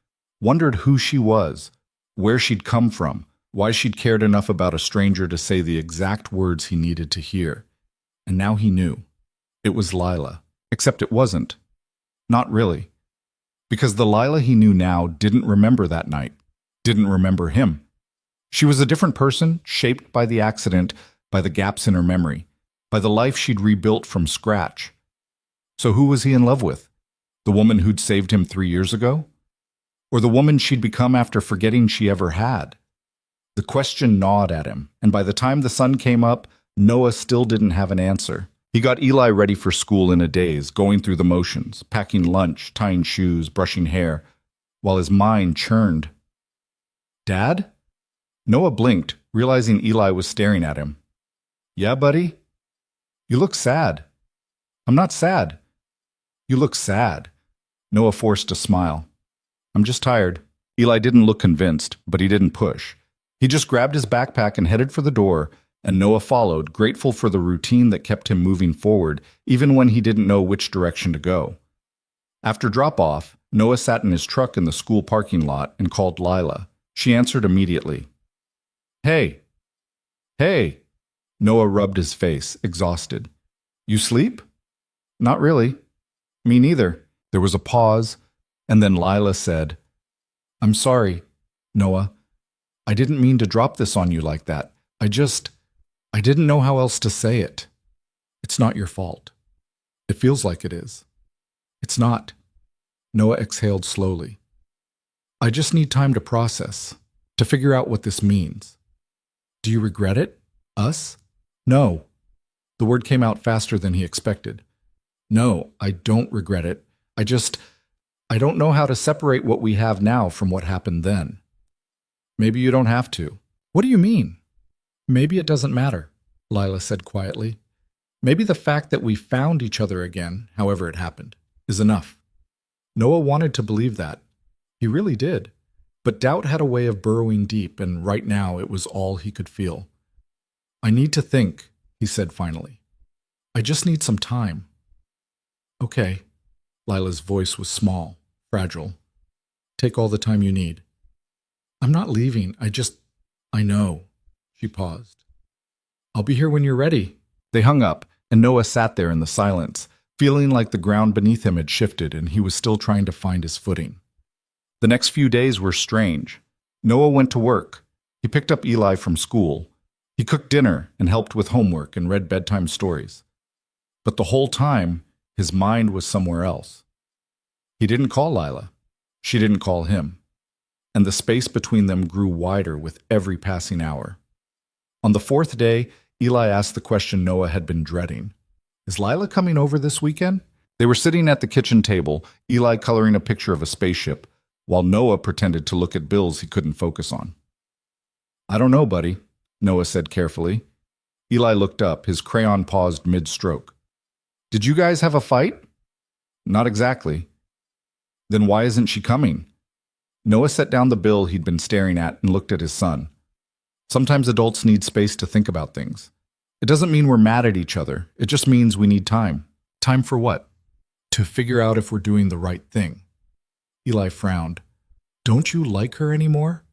wondered who she was, where she'd come from, why she'd cared enough about a stranger to say the exact words he needed to hear. And now he knew. It was Lila. Except it wasn't. Not really. Because the Lila he knew now didn't remember that night, didn't remember him. She was a different person, shaped by the accident, by the gaps in her memory, by the life she'd rebuilt from scratch. So who was he in love with? The woman who'd saved him 3 years ago? Or the woman she'd become after forgetting she ever had? The question gnawed at him, and by the time the sun came up, Noah still didn't have an answer. He got Eli ready for school in a daze, going through the motions, packing lunch, tying shoes, brushing hair, while his mind churned. Dad? Noah blinked, realizing Eli was staring at him. Yeah, buddy? You look sad. I'm not sad. You look sad. Noah forced a smile. I'm just tired. Eli didn't look convinced, but he didn't push. He just grabbed his backpack and headed for the door, and Noah followed, grateful for the routine that kept him moving forward, even when he didn't know which direction to go. After drop-off, Noah sat in his truck in the school parking lot and called Lila. She answered immediately. Hey. Hey. Noah rubbed his face, exhausted. You sleep? Not really. Me neither. There was a pause, and then Lila said, I'm sorry, Noah. I didn't mean to drop this on you like that. I didn't know how else to say it. It's not your fault. It feels like it is. It's not. Noah exhaled slowly. I just need time to process, to figure out what this means. Do you regret it? Us? No. The word came out faster than he expected. No, I don't regret it. I don't know how to separate what we have now from what happened then. Maybe you don't have to. What do you mean? Maybe it doesn't matter, Lila said quietly. Maybe the fact that we found each other again, however it happened, is enough. Noah wanted to believe that. He really did. But doubt had a way of burrowing deep, and right now it was all he could feel. I need to think, he said finally. I just need some time. Okay. Lila's voice was small, fragile. Take all the time you need. I'm not leaving. I know. She paused. I'll be here when you're ready. They hung up, and Noah sat there in the silence, feeling like the ground beneath him had shifted and he was still trying to find his footing. The next few days were strange. Noah went to work. He picked up Eli from school. He cooked dinner and helped with homework and read bedtime stories. But the whole time, his mind was somewhere else. He didn't call Lila. She didn't call him. And the space between them grew wider with every passing hour. On the 4th day, Eli asked the question Noah had been dreading. Is Lila coming over this weekend? They were sitting at the kitchen table, Eli coloring a picture of a spaceship, while Noah pretended to look at bills he couldn't focus on. I don't know, buddy, Noah said carefully. Eli looked up, his crayon paused mid-stroke. Did you guys have a fight? Not exactly. Then why isn't she coming? Noah set down the bill he'd been staring at and looked at his son. Sometimes adults need space to think about things. It doesn't mean we're mad at each other. It just means we need time. Time for what? To figure out if we're doing the right thing. Eli frowned. Don't you like her anymore?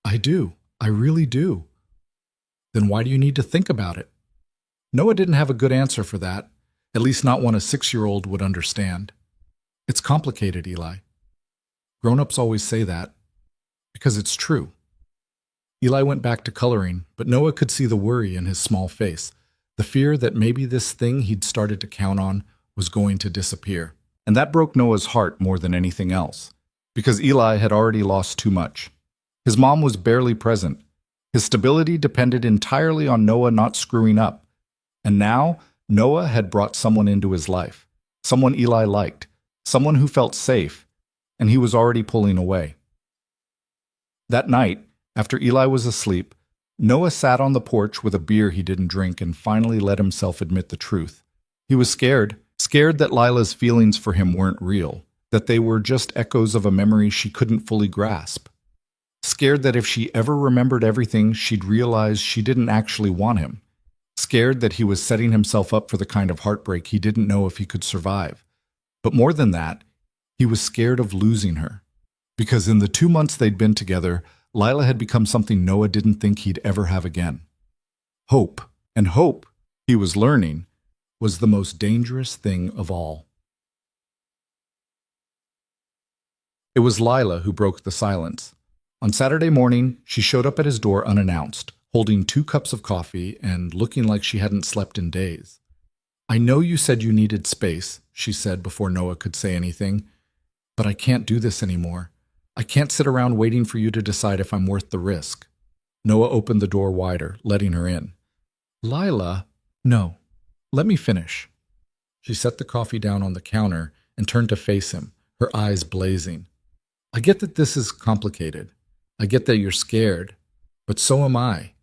I do. I really do. Then why do you need to think about it? Noah didn't have a good answer for that, at least not one a 6-year-old would understand. It's complicated, Eli. Grown-ups always say that, because it's true. Eli went back to coloring, but Noah could see the worry in his small face, the fear that maybe this thing he'd started to count on was going to disappear. And that broke Noah's heart more than anything else, because Eli had already lost too much. His mom was barely present. His stability depended entirely on Noah not screwing up. And now, Noah had brought someone into his life, someone Eli liked, someone who felt safe, and he was already pulling away. That night, after Eli was asleep, Noah sat on the porch with a beer he didn't drink and finally let himself admit the truth. He was scared that Lila's feelings for him weren't real, that they were just echoes of a memory she couldn't fully grasp. Scared that if she ever remembered everything, she'd realize she didn't actually want him. Scared that he was setting himself up for the kind of heartbreak he didn't know if he could survive. But more than that, he was scared of losing her. Because in the 2 months they'd been together, Lila had become something Noah didn't think he'd ever have again. Hope. And hope, he was learning, was the most dangerous thing of all. It was Lila who broke the silence. On Saturday morning, she showed up at his door unannounced, holding 2 cups of coffee and looking like she hadn't slept in days. I know you said you needed space, she said before Noah could say anything, but I can't do this anymore. I can't sit around waiting for you to decide if I'm worth the risk. Noah opened the door wider, letting her in. Lila, no. Let me finish. She set the coffee down on the counter and turned to face him, her eyes blazing. I get that this is complicated. I get that you're scared, but so am I.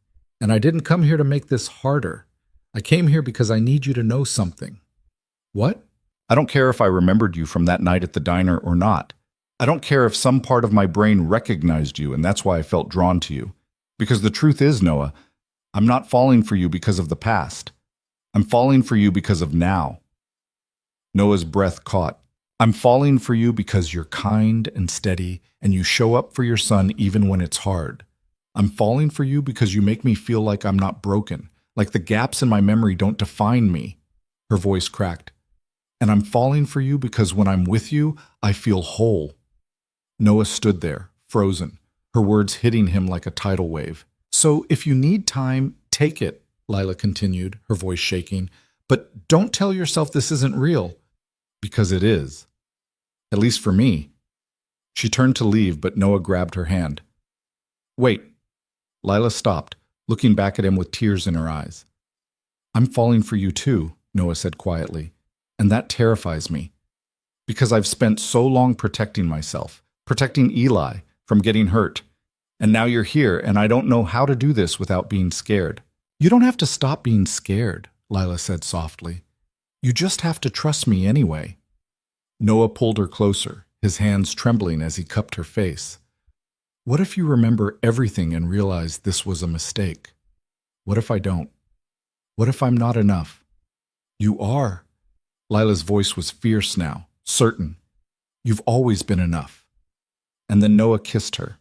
And I didn't come here to make this harder. I came here because I need you to know something. What? I don't care if I remembered you from that night at the diner or not. I don't care if some part of my brain recognized you and that's why I felt drawn to you. Because the truth is, Noah, I'm not falling for you because of the past. I'm falling for you because of now. Noah's breath caught. I'm falling for you because you're kind and steady and you show up for your son even when it's hard. I'm falling for you because you make me feel like I'm not broken, like the gaps in my memory don't define me. Her voice cracked. And I'm falling for you because when I'm with you, I feel whole. Noah stood there, frozen, her words hitting him like a tidal wave. So if you need time, take it, Lila continued, her voice shaking. But don't tell yourself this isn't real. Because it is. At least for me. She turned to leave, but Noah grabbed her hand. Wait. Lila stopped, looking back at him with tears in her eyes. I'm falling for you too, Noah said quietly. And that terrifies me. Because I've spent so long protecting myself, protecting Eli from getting hurt. And now you're here, and I don't know how to do this without being scared. You don't have to stop being scared, Lila said softly. You just have to trust me anyway. Noah pulled her closer, his hands trembling as he cupped her face. What if you remember everything and realize this was a mistake? What if I don't? What if I'm not enough? You are. Lila's voice was fierce now, certain. You've always been enough. And then Noah kissed her.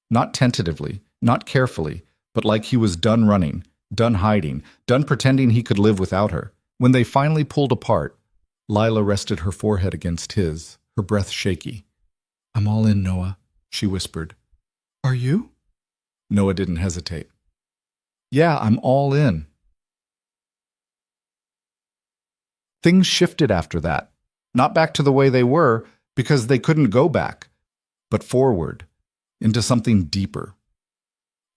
Not tentatively, not carefully, but like he was done running, done hiding, done pretending he could live without her. When they finally pulled apart, Lila rested her forehead against his, her breath shaky. I'm all in, Noah, she whispered. Are you? Noah didn't hesitate. Yeah, I'm all in. Things shifted after that. Not back to the way they were, because they couldn't go back, but forward, into something deeper.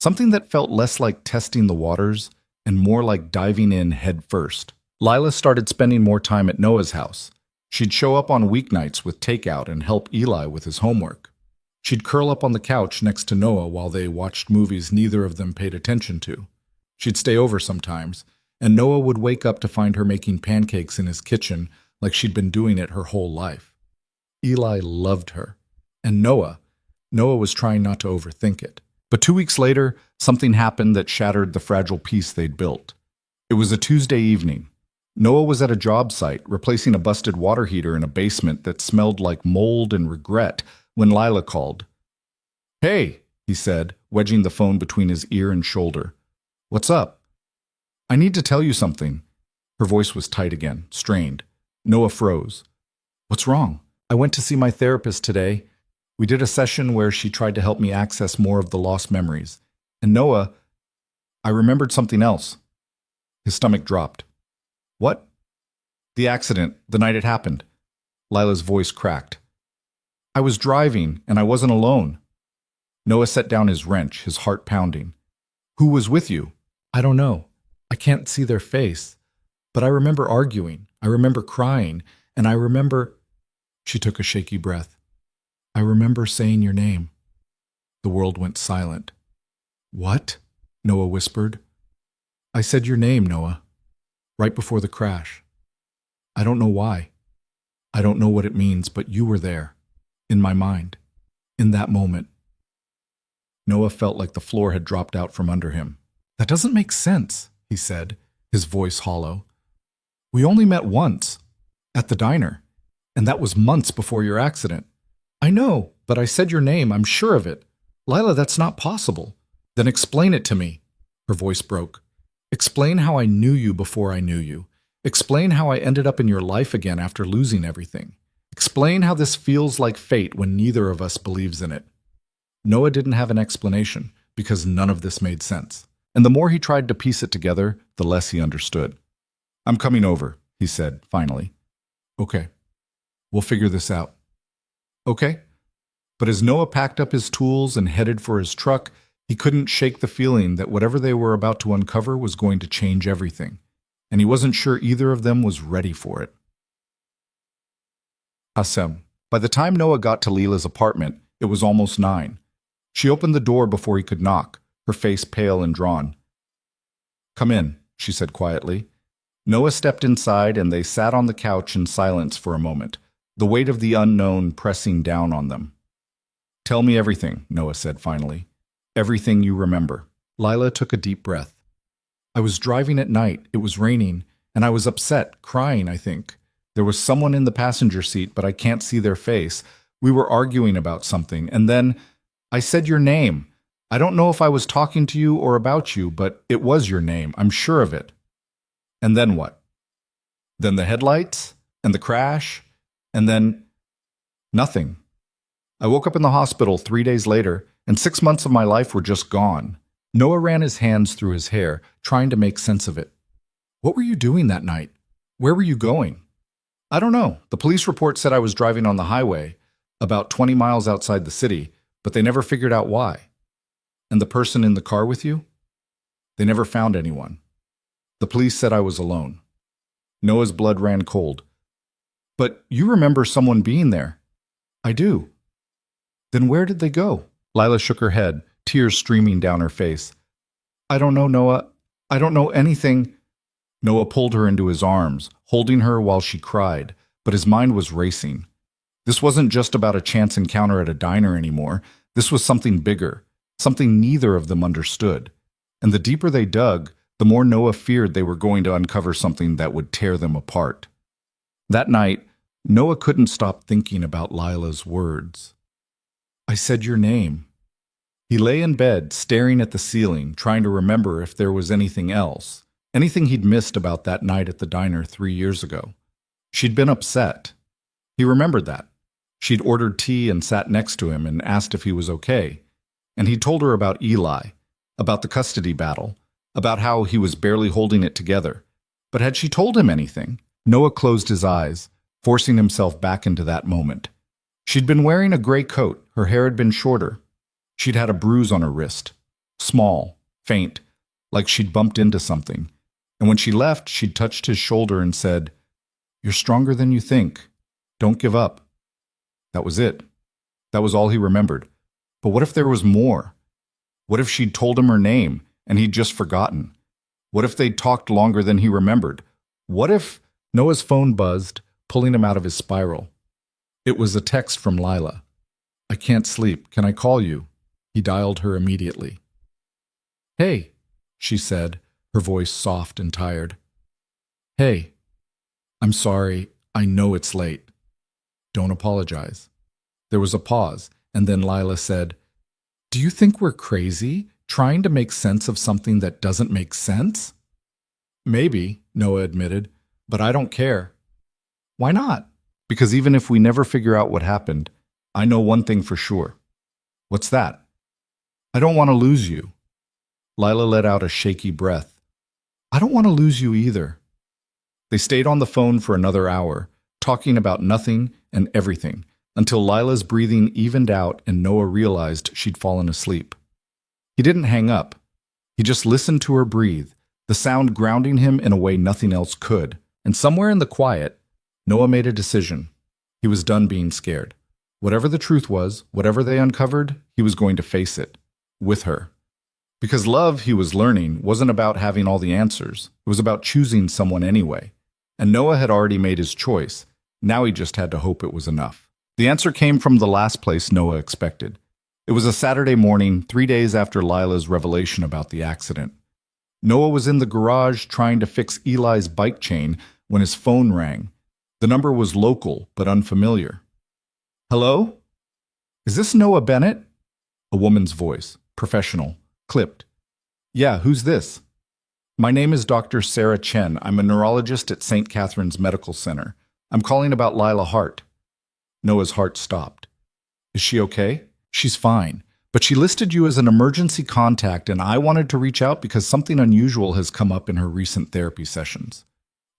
Something that felt less like testing the waters and more like diving in head first. Lila started spending more time at Noah's house. She'd show up on weeknights with takeout and help Eli with his homework. She'd curl up on the couch next to Noah while they watched movies neither of them paid attention to. She'd stay over sometimes, and Noah would wake up to find her making pancakes in his kitchen like she'd been doing it her whole life. Eli loved her, and Noah was trying not to overthink it. But 2 weeks later, something happened that shattered the fragile peace they'd built. It was a Tuesday evening. Noah was at a job site, replacing a busted water heater in a basement that smelled like mold and regret when Lila called. "Hey," he said, wedging the phone between his ear and shoulder. "What's up?" "I need to tell you something." Her voice was tight again, strained. Noah froze. "What's wrong?" "I went to see my therapist today. We did a session where she tried to help me access more of the lost memories. And Noah, I remembered something else." His stomach dropped. "What?" "The accident, the night it happened." Lila's voice cracked. "I was driving, and I wasn't alone." Noah set down his wrench, his heart pounding. "Who was with you?" "I don't know. I can't see their face. But I remember arguing. I remember crying. And I remember—" She took a shaky breath. "I remember saying your name." The world went silent. "What?" Noah whispered. "I said your name, Noah, right before the crash. I don't know why. I don't know what it means, but you were there, in my mind, in that moment." Noah felt like the floor had dropped out from under him. "That doesn't make sense," he said, his voice hollow. "We only met once, at the diner, and that was months before your accident." "I know, but I said your name, I'm sure of it. Lila, that's not possible." "Then explain it to me." Her voice broke. "Explain how I knew you before I knew you. Explain how I ended up in your life again after losing everything. Explain how this feels like fate when neither of us believes in it." Noah didn't have an explanation, because none of this made sense. And the more he tried to piece it together, the less he understood. "I'm coming over," he said, finally. "Okay. We'll figure this out." "Okay." But as Noah packed up his tools and headed for his truck, he couldn't shake the feeling that whatever they were about to uncover was going to change everything, and he wasn't sure either of them was ready for it. Hassem. By the time Noah got to Leela's apartment, it was almost 9. She opened the door before he could knock, her face pale and drawn. "Come in," she said quietly. Noah stepped inside and they sat on the couch in silence for a moment, the weight of the unknown pressing down on them. "Tell me everything," Noah said finally. "Everything you remember." Lila took a deep breath. "I was driving at night, it was raining, and I was upset, crying, I think. There was someone in the passenger seat, but I can't see their face. We were arguing about something, and then I said your name. I don't know if I was talking to you or about you, but it was your name, I'm sure of it." "And then what?" "Then the headlights, and the crash, and then nothing. I woke up in the hospital 3 days later, and 6 months of my life were just gone." Noah ran his hands through his hair, trying to make sense of it. "What were you doing that night? Where were you going?" "I don't know. The police report said I was driving on the highway, about 20 miles outside the city, but they never figured out why." "And the person in the car with you?" "They never found anyone. The police said I was alone." Noah's blood ran cold. "But you remember someone being there." "I do." "Then where did they go?" Lila shook her head, tears streaming down her face. "I don't know, Noah. I don't know anything." Noah pulled her into his arms, holding her while she cried, but his mind was racing. This wasn't just about a chance encounter at a diner anymore. This was something bigger, something neither of them understood. And the deeper they dug, the more Noah feared they were going to uncover something that would tear them apart. That night, Noah couldn't stop thinking about Lila's words. "I said your name." He lay in bed, staring at the ceiling, trying to remember if there was anything else, anything he'd missed about that night at the diner 3 years ago. She'd been upset. He remembered that. She'd ordered tea and sat next to him and asked if he was okay. And he'd told her about Eli, about the custody battle, about how he was barely holding it together. But had she told him anything? Noah closed his eyes, forcing himself back into that moment. She'd been wearing a gray coat, her hair had been shorter. She'd had a bruise on her wrist, small, faint, like she'd bumped into something. And when she left, she'd touched his shoulder and said, "You're stronger than you think. Don't give up. That was it. That was all he remembered. But what if there was more? What if she'd told him her name and he'd just forgotten? What if they'd talked longer than he remembered? What if Noah's phone buzzed, pulling him out of his spiral? It was a text from Lila. I can't sleep. Can I call you? He dialed her immediately. Hey, she said, her voice soft and tired. Hey, I'm sorry. I know it's late. Don't apologize. There was a pause, and then Lila said, Do you think we're crazy, trying to make sense of something that doesn't make sense? Maybe, Noah admitted, but I don't care. Why not? Because even if we never figure out what happened, I know one thing for sure. What's that? I don't want to lose you. Lila let out a shaky breath. I don't want to lose you either. They stayed on the phone for another hour, talking about nothing and everything, until Lila's breathing evened out and Noah realized she'd fallen asleep. He didn't hang up. He just listened to her breathe, the sound grounding him in a way nothing else could. And somewhere in the quiet, Noah made a decision. He was done being scared. Whatever the truth was, whatever they uncovered, he was going to face it. With her. Because love, he was learning, wasn't about having all the answers. It was about choosing someone anyway. And Noah had already made his choice. Now he just had to hope it was enough. The answer came from the last place Noah expected. It was a Saturday morning, 3 days after Lila's revelation about the accident. Noah was in the garage trying to fix Eli's bike chain when his phone rang. The number was local, but unfamiliar. Hello? Is this Noah Bennett? A woman's voice, professional, clipped. Yeah, who's this? My name is Dr. Sarah Chen. I'm a neurologist at St. Catherine's Medical Center. I'm calling about Lila Hart. Noah's heart stopped. Is she okay? She's fine. But she listed you as an emergency contact, and I wanted to reach out because something unusual has come up in her recent therapy sessions.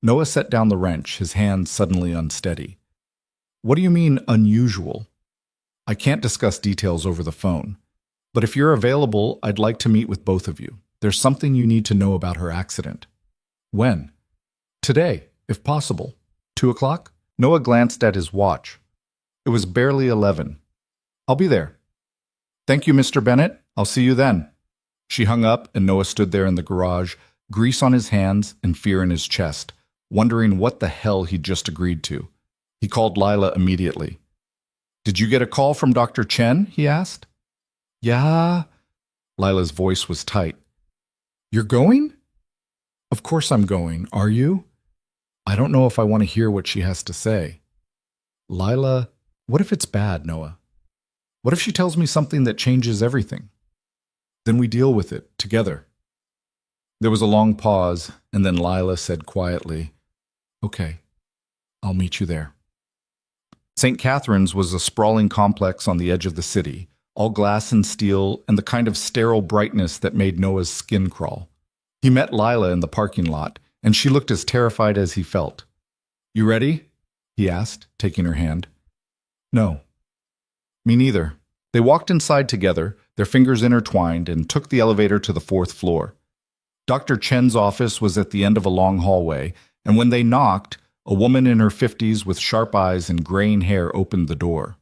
Noah set down the wrench, his hands suddenly unsteady. What do you mean, unusual? I can't discuss details over the phone. But if you're available, I'd like to meet with both of you. There's something you need to know about her accident. When? Today, if possible. 2 o'clock? Noah glanced at his watch. It was barely 11. I'll be there. Thank you, Mr. Bennett. I'll see you then. She hung up, and Noah stood there in the garage, grease on his hands and fear in his chest, wondering what the hell he'd just agreed to. He called Lila immediately. Did you get a call from Dr. Chen? He asked. Yeah. Lila's voice was tight. You're going? Of course I'm going. Are you? I don't know if I want to hear what she has to say. Lila, what if it's bad, Noah? What if she tells me something that changes everything? Then we deal with it, together. There was a long pause, and then Lila said quietly, Okay, I'll meet you there. St. Catherine's was a sprawling complex on the edge of the city, all glass and steel and the kind of sterile brightness that made Noah's skin crawl. He met Lila in the parking lot, and she looked as terrified as he felt. You ready? He asked, taking her hand. No. Me neither. They walked inside together, their fingers intertwined, and took the elevator to the 4th floor. Dr. Chen's office was at the end of a long hallway, and when they knocked, a woman in her 50s with sharp eyes and graying hair opened the door.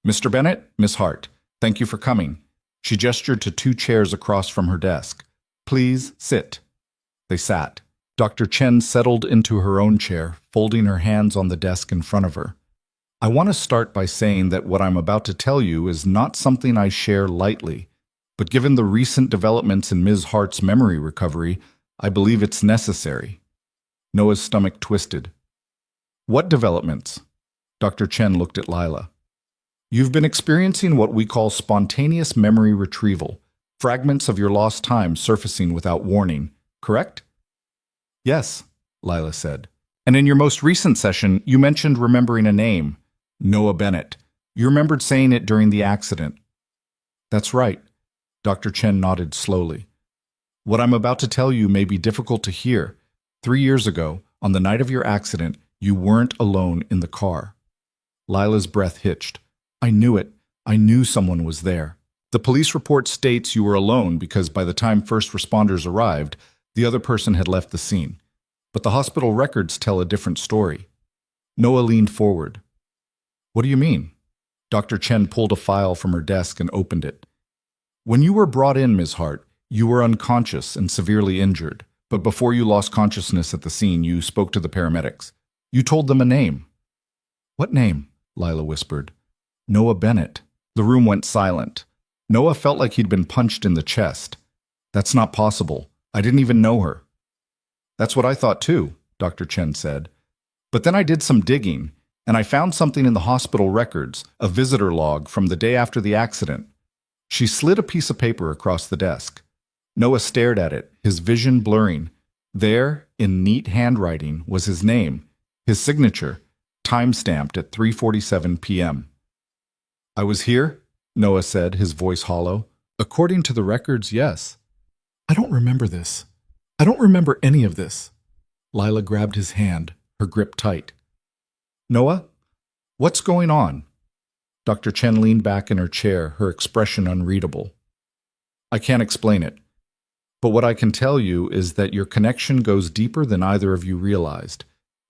Mr. Bennett, Miss Hart, thank you for coming. She gestured to 2 chairs across from her desk. Please sit. They sat. Dr. Chen settled into her own chair, folding her hands on the desk in front of her. I want to start by saying that what I'm about to tell you is not something I share lightly, but given the recent developments in Ms. Hart's memory recovery, I believe it's necessary. Noah's stomach twisted. What developments? Dr. Chen looked at Lila. You've been experiencing what we call spontaneous memory retrieval, fragments of your lost time surfacing without warning, correct? Yes, Lila said. And in your most recent session, you mentioned remembering a name, Noah Bennett. You remembered saying it during the accident. That's right. Dr. Chen nodded slowly. What I'm about to tell you may be difficult to hear. 3 years ago, on the night of your accident, you weren't alone in the car. Lila's breath hitched. I knew it. I knew someone was there. The police report states you were alone because by the time first responders arrived, the other person had left the scene. But the hospital records tell a different story. Noah leaned forward. What do you mean? Dr. Chen pulled a file from her desk and opened it. When you were brought in, Ms. Hart, you were unconscious and severely injured. But before you lost consciousness at the scene, you spoke to the paramedics. You told them a name. What name? Lila whispered. Noah Bennett. The room went silent. Noah felt like he'd been punched in the chest. That's not possible. I didn't even know her. That's what I thought too, Dr. Chen said. But then I did some digging, and I found something in the hospital records, a visitor log from the day after the accident. She slid a piece of paper across the desk. Noah stared at it, his vision blurring. There, in neat handwriting, was his name, his signature, time-stamped at 3:47 p.m. I was here, Noah said, his voice hollow. According to the records, yes. I don't remember this. I don't remember any of this. Lila grabbed his hand, her grip tight. Noah, what's going on? Dr. Chen leaned back in her chair, her expression unreadable. I can't explain it. But what I can tell you is that your connection goes deeper than either of you realized.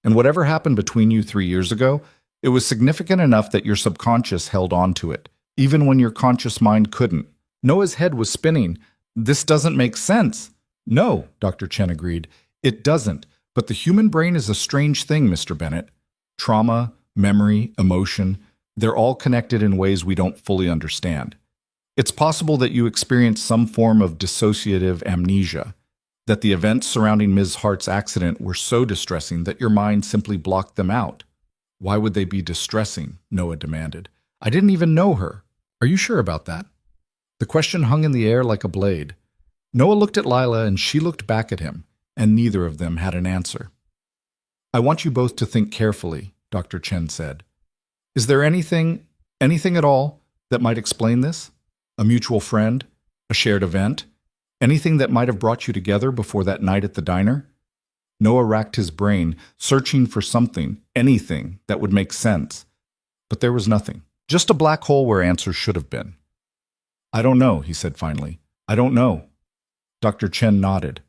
And whatever happened between you 3 years ago, it was significant enough that your subconscious held on to it, even when your conscious mind couldn't. Noah's head was spinning. This doesn't make sense. No, Dr. Chen agreed. It doesn't. But the human brain is a strange thing, Mr. Bennett. Trauma, memory, emotion, they're all connected in ways we don't fully understand. It's possible that you experienced some form of dissociative amnesia, that the events surrounding Ms. Hart's accident were so distressing that your mind simply blocked them out. Why would they be distressing? Noah demanded. I didn't even know her. Are you sure about that? The question hung in the air like a blade. Noah looked at Lila and she looked back at him, and neither of them had an answer. I want you both to think carefully, Dr. Chen said. Is there anything at all, that might explain this? A mutual friend? A shared event? Anything that might have brought you together before that night at the diner? Noah racked his brain, searching for something, anything, that would make sense. But there was nothing. Just a black hole where answers should have been. I don't know, he said finally. I don't know. Dr. Chen nodded.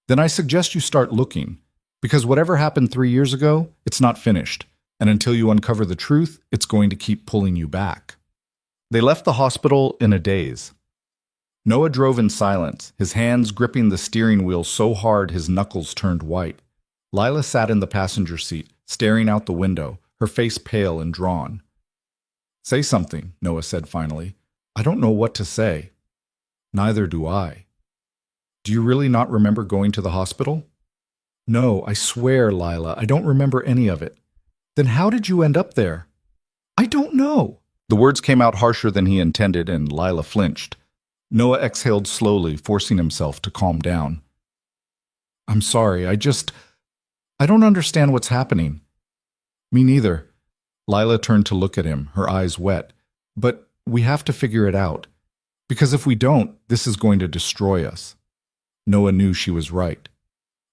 Then I suggest you start looking, because whatever happened 3 years ago, it's not finished, and until you uncover the truth, it's going to keep pulling you back. They left the hospital in a daze. Noah drove in silence, his hands gripping the steering wheel so hard his knuckles turned white. Lila sat in the passenger seat, staring out the window, her face pale and drawn. Say something, Noah said finally. I don't know what to say. Neither do I. Do you really not remember going to the hospital? No, I swear, Lila, I don't remember any of it. Then how did you end up there? I don't know. The words came out harsher than he intended, and Lila flinched. Noah exhaled slowly, forcing himself to calm down. I'm sorry, I don't understand what's happening. Me neither. Lila turned to look at him, her eyes wet. But we have to figure it out. Because if we don't, this is going to destroy us. Noah knew she was right,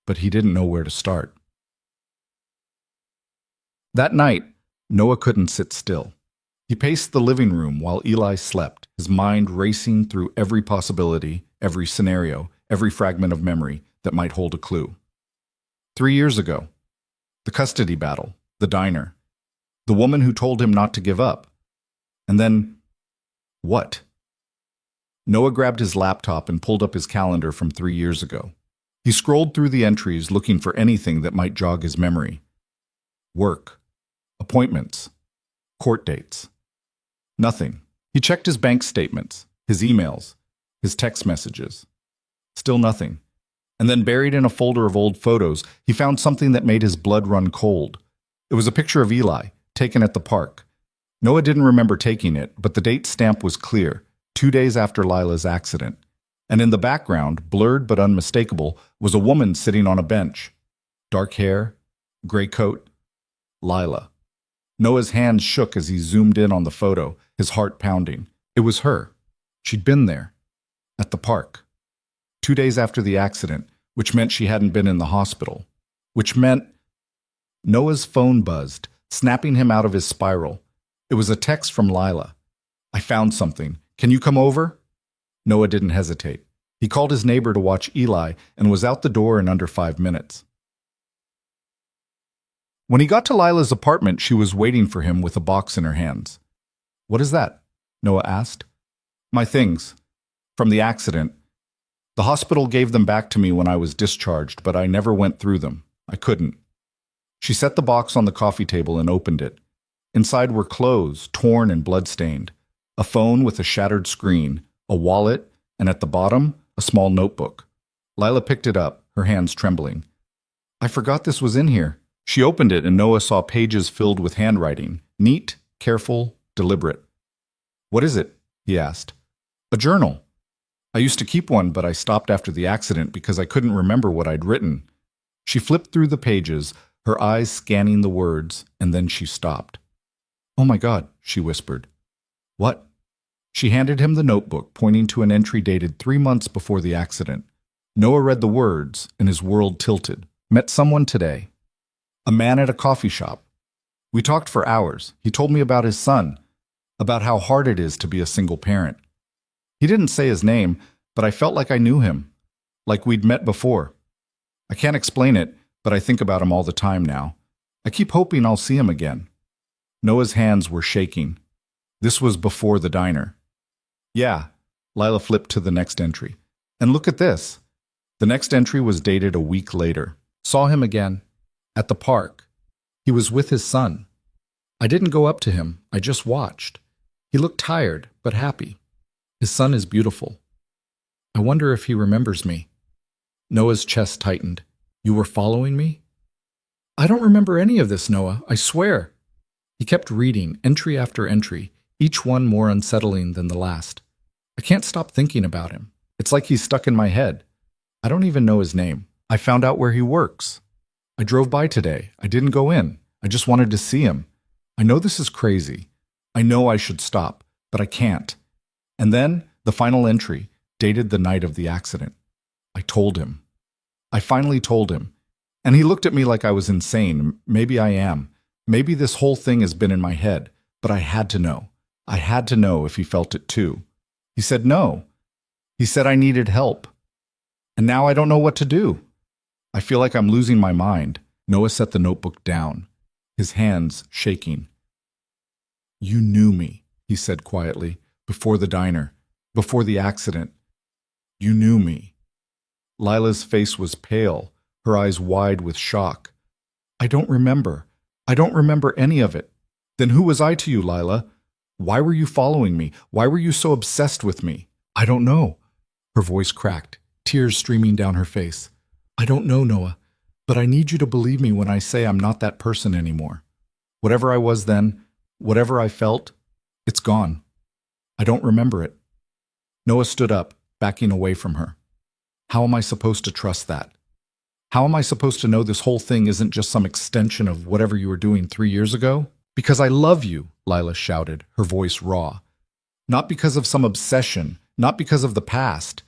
but he didn't know where to start. That night, Noah couldn't sit still. He paced the living room while Eli slept, his mind racing through every possibility, every scenario, every fragment of memory that might hold a clue. 3 years ago, the custody battle, the diner, the woman who told him not to give up. And then, what? Noah grabbed his laptop and pulled up his calendar from 3 years ago. He scrolled through the entries looking for anything that might jog his memory. Work, appointments, court dates. Nothing. He checked his bank statements, his emails, his text messages. Still nothing. And then buried in a folder of old photos, he found something that made his blood run cold. It was a picture of Eli, taken at the park. Noah didn't remember taking it, but the date stamp was clear, 2 days after Lila's accident. And in the background, blurred but unmistakable, was a woman sitting on a bench. Dark hair, gray coat, Lila. Noah's hands shook as he zoomed in on the photo, his heart pounding. It was her. She'd been there, at the park. 2 days after the accident, which meant she hadn't been in the hospital. Which meant... Noah's phone buzzed, snapping him out of his spiral. It was a text from Lila. I found something. Can you come over? Noah didn't hesitate. He called his neighbor to watch Eli and was out the door in under 5 minutes. When he got to Lila's apartment, she was waiting for him with a box in her hands. "What is that?" Noah asked. "My things. From the accident. The hospital gave them back to me when I was discharged, but I never went through them. I couldn't." She set the box on the coffee table and opened it. Inside were clothes, torn and blood-stained, a phone with a shattered screen, a wallet, and at the bottom, a small notebook. Lila picked it up, her hands trembling. "I forgot this was in here." She opened it and Noah saw pages filled with handwriting, neat, careful, deliberate. "What is it?" he asked. "A journal. I used to keep one, but I stopped after the accident because I couldn't remember what I'd written." She flipped through the pages, her eyes scanning the words, and then she stopped. "Oh my God," she whispered. "What?" She handed him the notebook, pointing to an entry dated 3 months before the accident. Noah read the words, and his world tilted. "Met someone today. A man at a coffee shop. We talked for hours. He told me about his son, about how hard it is to be a single parent. He didn't say his name, but I felt like I knew him, like we'd met before. I can't explain it, but I think about him all the time now. I keep hoping I'll see him again." Noah's hands were shaking. This was before the diner. "Yeah," Lila flipped to the next entry. "And look at this." The next entry was dated a week later. "Saw him again. At the park. He was with his son. I didn't go up to him, I just watched. He looked tired, but happy. His son is beautiful. I wonder if he remembers me." Noah's chest tightened. "You were following me?" "I don't remember any of this, Noah, I swear." He kept reading, entry after entry, each one more unsettling than the last. "I can't stop thinking about him. It's like he's stuck in my head. I don't even know his name. I found out where he works. I drove by today. I didn't go in. I just wanted to see him. I know this is crazy. I know I should stop, but I can't." And then, the final entry, dated the night of the accident. "I told him. I finally told him. And he looked at me like I was insane. Maybe I am. Maybe this whole thing has been in my head. But I had to know. I had to know if he felt it too. He said no. He said I needed help. And now I don't know what to do. I feel like I'm losing my mind." Noah set the notebook down, his hands shaking. "You knew me," he said quietly, "before the diner, before the accident. You knew me." Lila's face was pale, her eyes wide with shock. "I don't remember. I don't remember any of it." "Then who was I to you, Lila? Why were you following me? Why were you so obsessed with me?" "I don't know." Her voice cracked, tears streaming down her face. "I don't know, Noah, but I need you to believe me when I say I'm not that person anymore. Whatever I was then, whatever I felt, it's gone. I don't remember it." Noah stood up, backing away from her. "How am I supposed to trust that? How am I supposed to know this whole thing isn't just some extension of whatever you were doing 3 years ago?" "Because I love you," Lila shouted, her voice raw. "Not because of some obsession, not because of the past,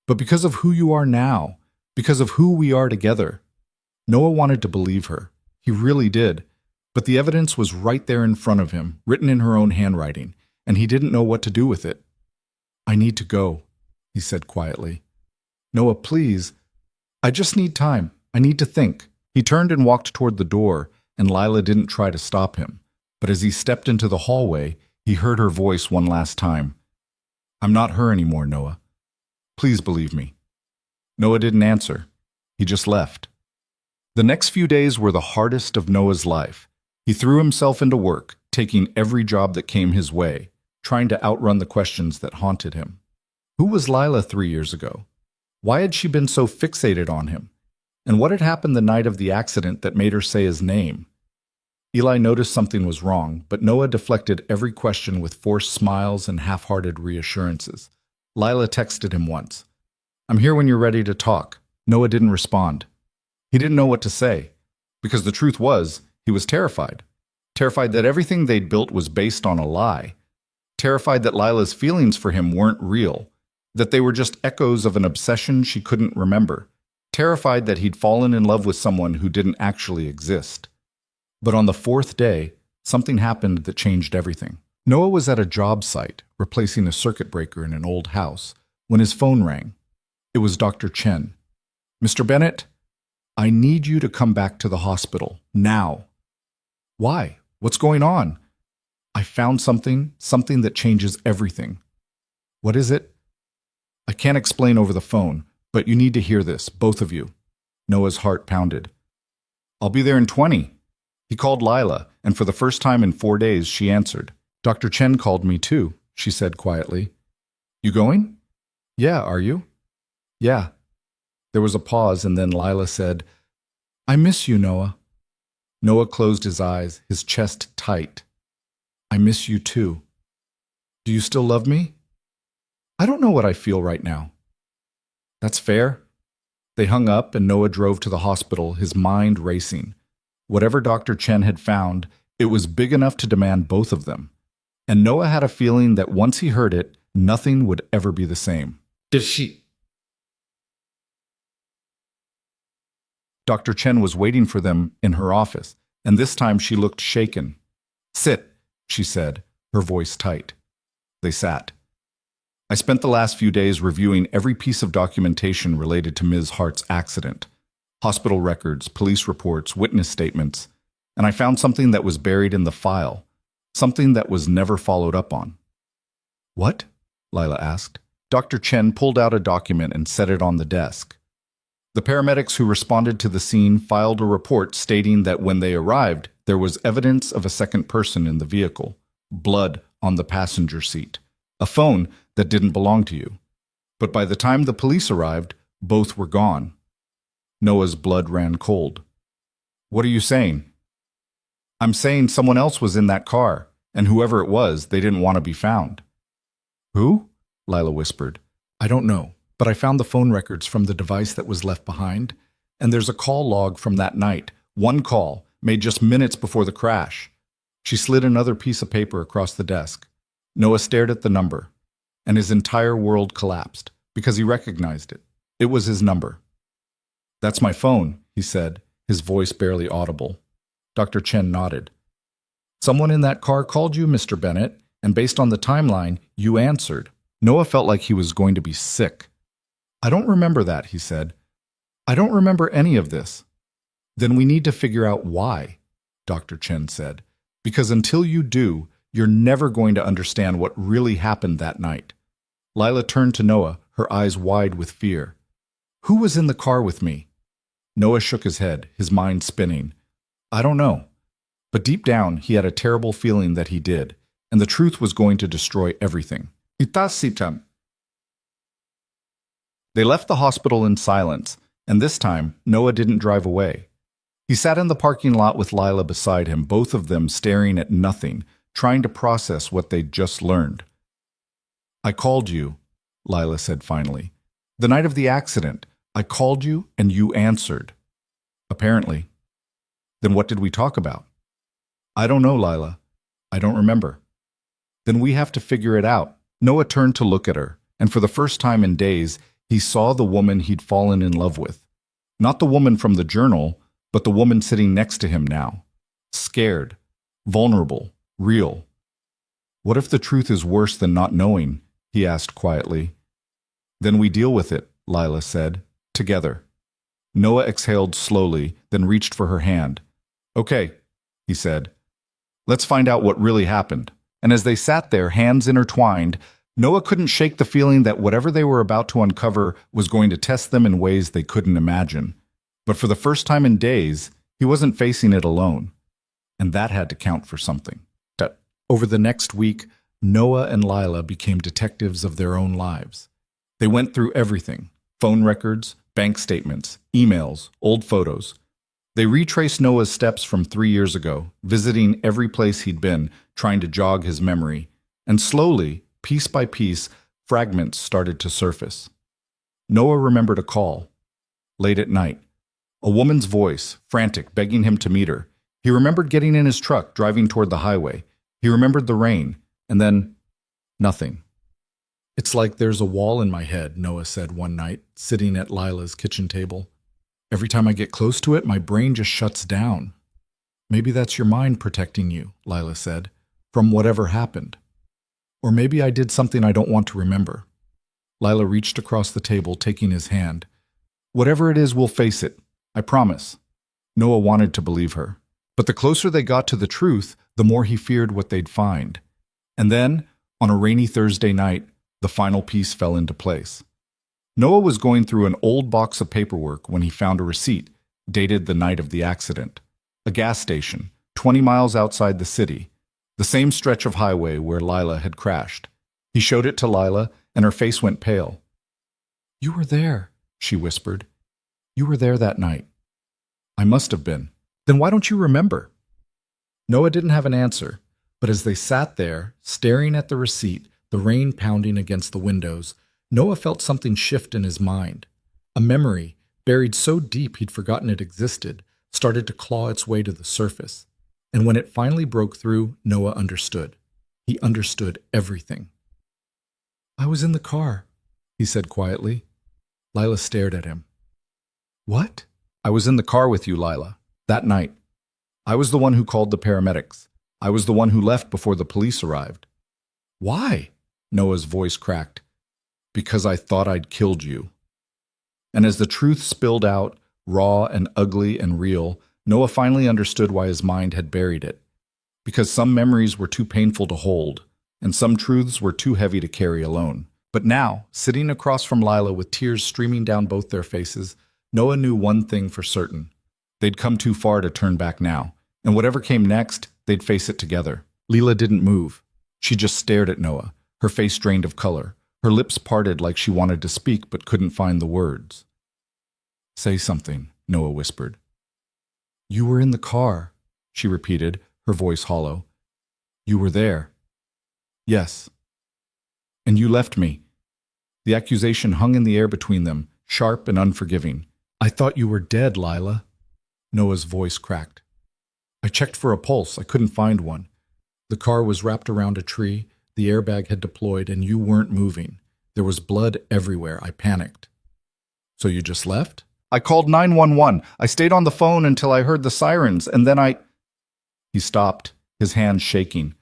but because of who you are now, because of who we are together." Noah wanted to believe her. He really did. But the evidence was right there in front of him, written in her own handwriting, and he didn't know what to do with it. "I need to go," he said quietly. "Noah, please. I just need time. I need to think." He turned and walked toward the door, and Lila didn't try to stop him. But as he stepped into the hallway, he heard her voice one last time. "I'm not her anymore, Noah. Please believe me." Noah didn't answer. He just left. The next few days were the hardest of Noah's life. He threw himself into work, taking every job that came his way, trying to outrun the questions that haunted him. Who was Lila 3 years ago? Why had she been so fixated on him? And what had happened the night of the accident that made her say his name? Eli noticed something was wrong, but Noah deflected every question with forced smiles and half-hearted reassurances. Lila texted him once. "I'm here when you're ready to talk." Noah didn't respond. He didn't know what to say, because the truth was, he was terrified. Terrified that everything they'd built was based on a lie. Terrified that Lila's feelings for him weren't real, that they were just echoes of an obsession she couldn't remember. Terrified that he'd fallen in love with someone who didn't actually exist. But on the 4th day, something happened that changed everything. Noah was at a job site, replacing a circuit breaker in an old house, when his phone rang. It was Dr. Chen. "Mr. Bennett, I need you to come back to the hospital, now. Why? What's going on? I found something that changes everything. What is it? I can't explain over the phone, but you need to hear this, both of you. Noah's heart pounded. I'll be there in 20. He called Lila, and for the first time in 4 days, she answered. Dr. Chen called me too, she said quietly. You going? Yeah, are you? Yeah. There was a pause, and then Lila said, I miss you, Noah. Noah closed his eyes, his chest tight. I miss you too. Do you still love me? I don't know what I feel right now. That's fair. They hung up and Noah drove to the hospital, his mind racing. Whatever Dr. Chen had found, it was big enough to demand both of them. And Noah had a feeling that once he heard it, nothing would ever be the same. Dr. Chen was waiting for them in her office, and this time she looked shaken. Sit, she said, her voice tight. They sat. I spent the last few days reviewing every piece of documentation related to Ms. Hart's accident. Hospital records, police reports, witness statements, and I found something that was buried in the file, something that was never followed up on. What? Lila asked. Dr. Chen pulled out a document and set it on the desk. The paramedics who responded to the scene filed a report stating that when they arrived, there was evidence of a second person in the vehicle, blood on the passenger seat, a phone that didn't belong to you. But by the time the police arrived, both were gone. Noah's blood ran cold. What are you saying? I'm saying someone else was in that car, and whoever it was, they didn't want to be found. Who? Lila whispered. I don't know, but I found the phone records from the device that was left behind, and there's a call log from that night, one call, made just minutes before the crash. She slid another piece of paper across the desk. Noah stared at the number, and his entire world collapsed, because he recognized it. It was his number. That's my phone, he said, his voice barely audible. Dr. Chen nodded. Someone in that car called you, Mr. Bennett, and based on the timeline, you answered. Noah felt like he was going to be sick. I don't remember that, he said. I don't remember any of this. Then we need to figure out why, Dr. Chen said, because until you do, you're never going to understand what really happened that night. Lila turned to Noah, her eyes wide with fear. Who was in the car with me? Noah shook his head, his mind spinning. I don't know. But deep down, he had a terrible feeling that he did, and the truth was going to destroy everything. Itasitam. They left the hospital in silence, and this time, Noah didn't drive away. He sat in the parking lot with Lila beside him, both of them staring at nothing, trying to process what they'd just learned. I called you, Lila said finally. The night of the accident, I called you and you answered. Apparently. Then what did we talk about? I don't know, Lila. I don't remember. Then we have to figure it out. Noah turned to look at her, and for the first time in days, he saw the woman he'd fallen in love with. Not the woman from the journal, but the woman sitting next to him now. Scared, vulnerable, real. What if the truth is worse than not knowing? He asked quietly. Then we deal with it, Lila said, together. Noah exhaled slowly, then reached for her hand. Okay, he said. Let's find out what really happened. And as they sat there, hands intertwined, Noah couldn't shake the feeling that whatever they were about to uncover was going to test them in ways they couldn't imagine. But for the first time in days, he wasn't facing it alone. And that had to count for something. Over the next week, Noah and Lila became detectives of their own lives. They went through everything: phone records, bank statements, emails, old photos. They retraced Noah's steps from 3 years ago, visiting every place he'd been, trying to jog his memory. And slowly, piece by piece, fragments started to surface. Noah remembered a call. Late at night. A woman's voice, frantic, begging him to meet her. He remembered getting in his truck, driving toward the highway. He remembered the rain, and then nothing. It's like there's a wall in my head, Noah said one night, sitting at Lila's kitchen table. Every time I get close to it, my brain just shuts down. Maybe that's your mind protecting you, Lila said, from whatever happened. Or maybe I did something I don't want to remember. Lila reached across the table, taking his hand. Whatever it is, we'll face it. I promise. Noah wanted to believe her. But the closer they got to the truth, the more he feared what they'd find. And then, on a rainy Thursday night, the final piece fell into place. Noah was going through an old box of paperwork when he found a receipt, dated the night of the accident. A gas station, 20 miles outside the city, the same stretch of highway where Lila had crashed. He showed it to Lila, and her face went pale. "You were there," she whispered. "You were there that night." "I must have been. Then why don't you remember?" Noah didn't have an answer, but as they sat there, staring at the receipt, the rain pounding against the windows, Noah felt something shift in his mind. A memory, buried so deep he'd forgotten it existed, started to claw its way to the surface. And when it finally broke through, Noah understood. He understood everything. "I was in the car," he said quietly. Lila stared at him. "What?" "I was in the car with you, Lila, that night. I was the one who called the paramedics. I was the one who left before the police arrived." "Why?" Noah's voice cracked. "Because I thought I'd killed you." And as the truth spilled out, raw and ugly and real, Noah finally understood why his mind had buried it. Because some memories were too painful to hold, and some truths were too heavy to carry alone. But now, sitting across from Lila with tears streaming down both their faces, Noah knew one thing for certain. They'd come too far to turn back now, and whatever came next, they'd face it together. Lila didn't move. She just stared at Noah, her face drained of color, her lips parted like she wanted to speak but couldn't find the words. "Say something," Noah whispered. "You were in the car," she repeated, her voice hollow. "You were there." "Yes." "And you left me." The accusation hung in the air between them, sharp and unforgiving. "I thought you were dead, Lila." Noah's voice cracked. "I checked for a pulse. I couldn't find one. The car was wrapped around a tree, the airbag had deployed, and you weren't moving. There was blood everywhere. I panicked." "So you just left?" "I called 911. I stayed on the phone until I heard the sirens, and then I—" He stopped, his hands shaking.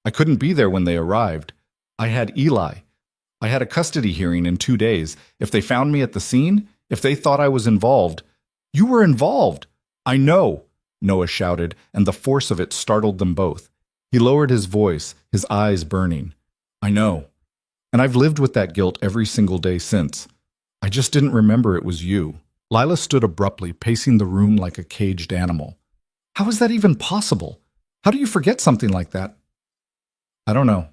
"I couldn't be there when they arrived. I had Eli. I had a custody hearing in 2 days. If they found me at the scene, if they thought I was involved—" "You were involved!" "I know," Noah shouted, and the force of it startled them both. He lowered his voice, his eyes burning. "I know. And I've lived with that guilt every single day since. I just didn't remember it was you." Lila stood abruptly, pacing the room like a caged animal. "How is that even possible? How do you forget something like that?" "I don't know.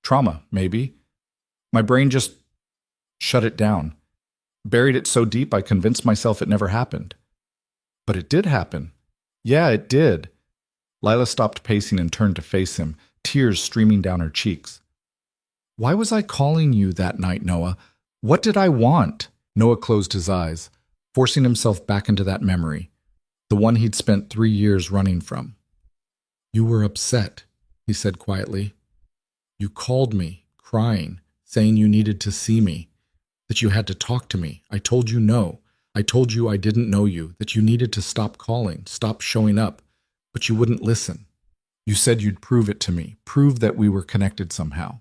Trauma, maybe. My brain just shut it down. Buried it so deep I convinced myself it never happened." "But it did happen." "Yeah, it did." Lila stopped pacing and turned to face him, tears streaming down her cheeks. "Why was I calling you that night, Noah? What did I want?" Noah closed his eyes, forcing himself back into that memory, the one he'd spent 3 years running from. "You were upset," he said quietly. "You called me, crying, saying you needed to see me, that you had to talk to me. I told you no. I told you I didn't know you, that you needed to stop calling, stop showing up, but you wouldn't listen. You said you'd prove it to me, prove that we were connected somehow."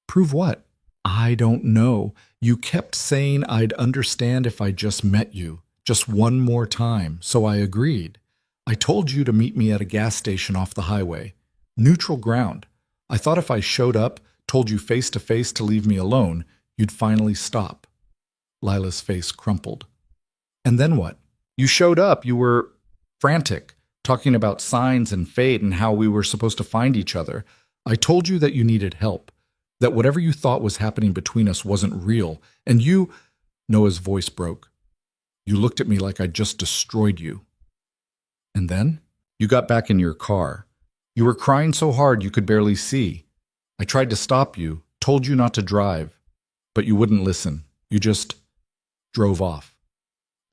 "Prove what?" "I don't know. You kept saying I'd understand if I just met you, just one more time, so I agreed. I told you to meet me at a gas station off the highway. Neutral ground. I thought if I showed up, told you face to face to leave me alone, you'd finally stop." Lila's face crumpled. "And then what? You showed up, you were frantic, talking about signs and fate and how we were supposed to find each other. I told you that you needed help, that whatever you thought was happening between us wasn't real, and you—" Noah's voice broke. "You looked at me like I'd just destroyed you." "And then?" "You got back in your car. You were crying so hard you could barely see. I tried to stop you, told you not to drive, but you wouldn't listen. You just drove off.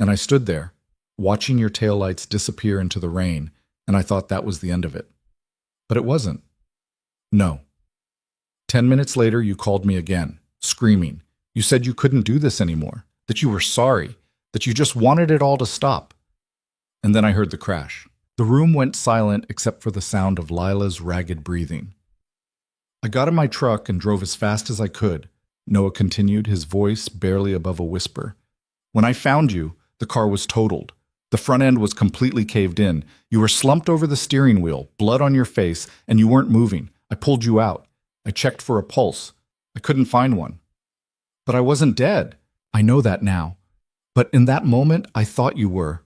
And I stood there, watching your taillights disappear into the rain, and I thought that was the end of it. But it wasn't. No. 10 minutes later, you called me again, screaming. You said you couldn't do this anymore, that you were sorry, that you just wanted it all to stop. And then I heard the crash. The room went silent except for the sound of Lila's ragged breathing. I got in my truck and drove as fast as I could, Noah continued, his voice barely above a whisper. When I found you, the car was totaled. The front end was completely caved in. You were slumped over the steering wheel, blood on your face, and you weren't moving. I pulled you out. I checked for a pulse. I couldn't find one. But I wasn't dead. I know that now. But in that moment, I thought you were.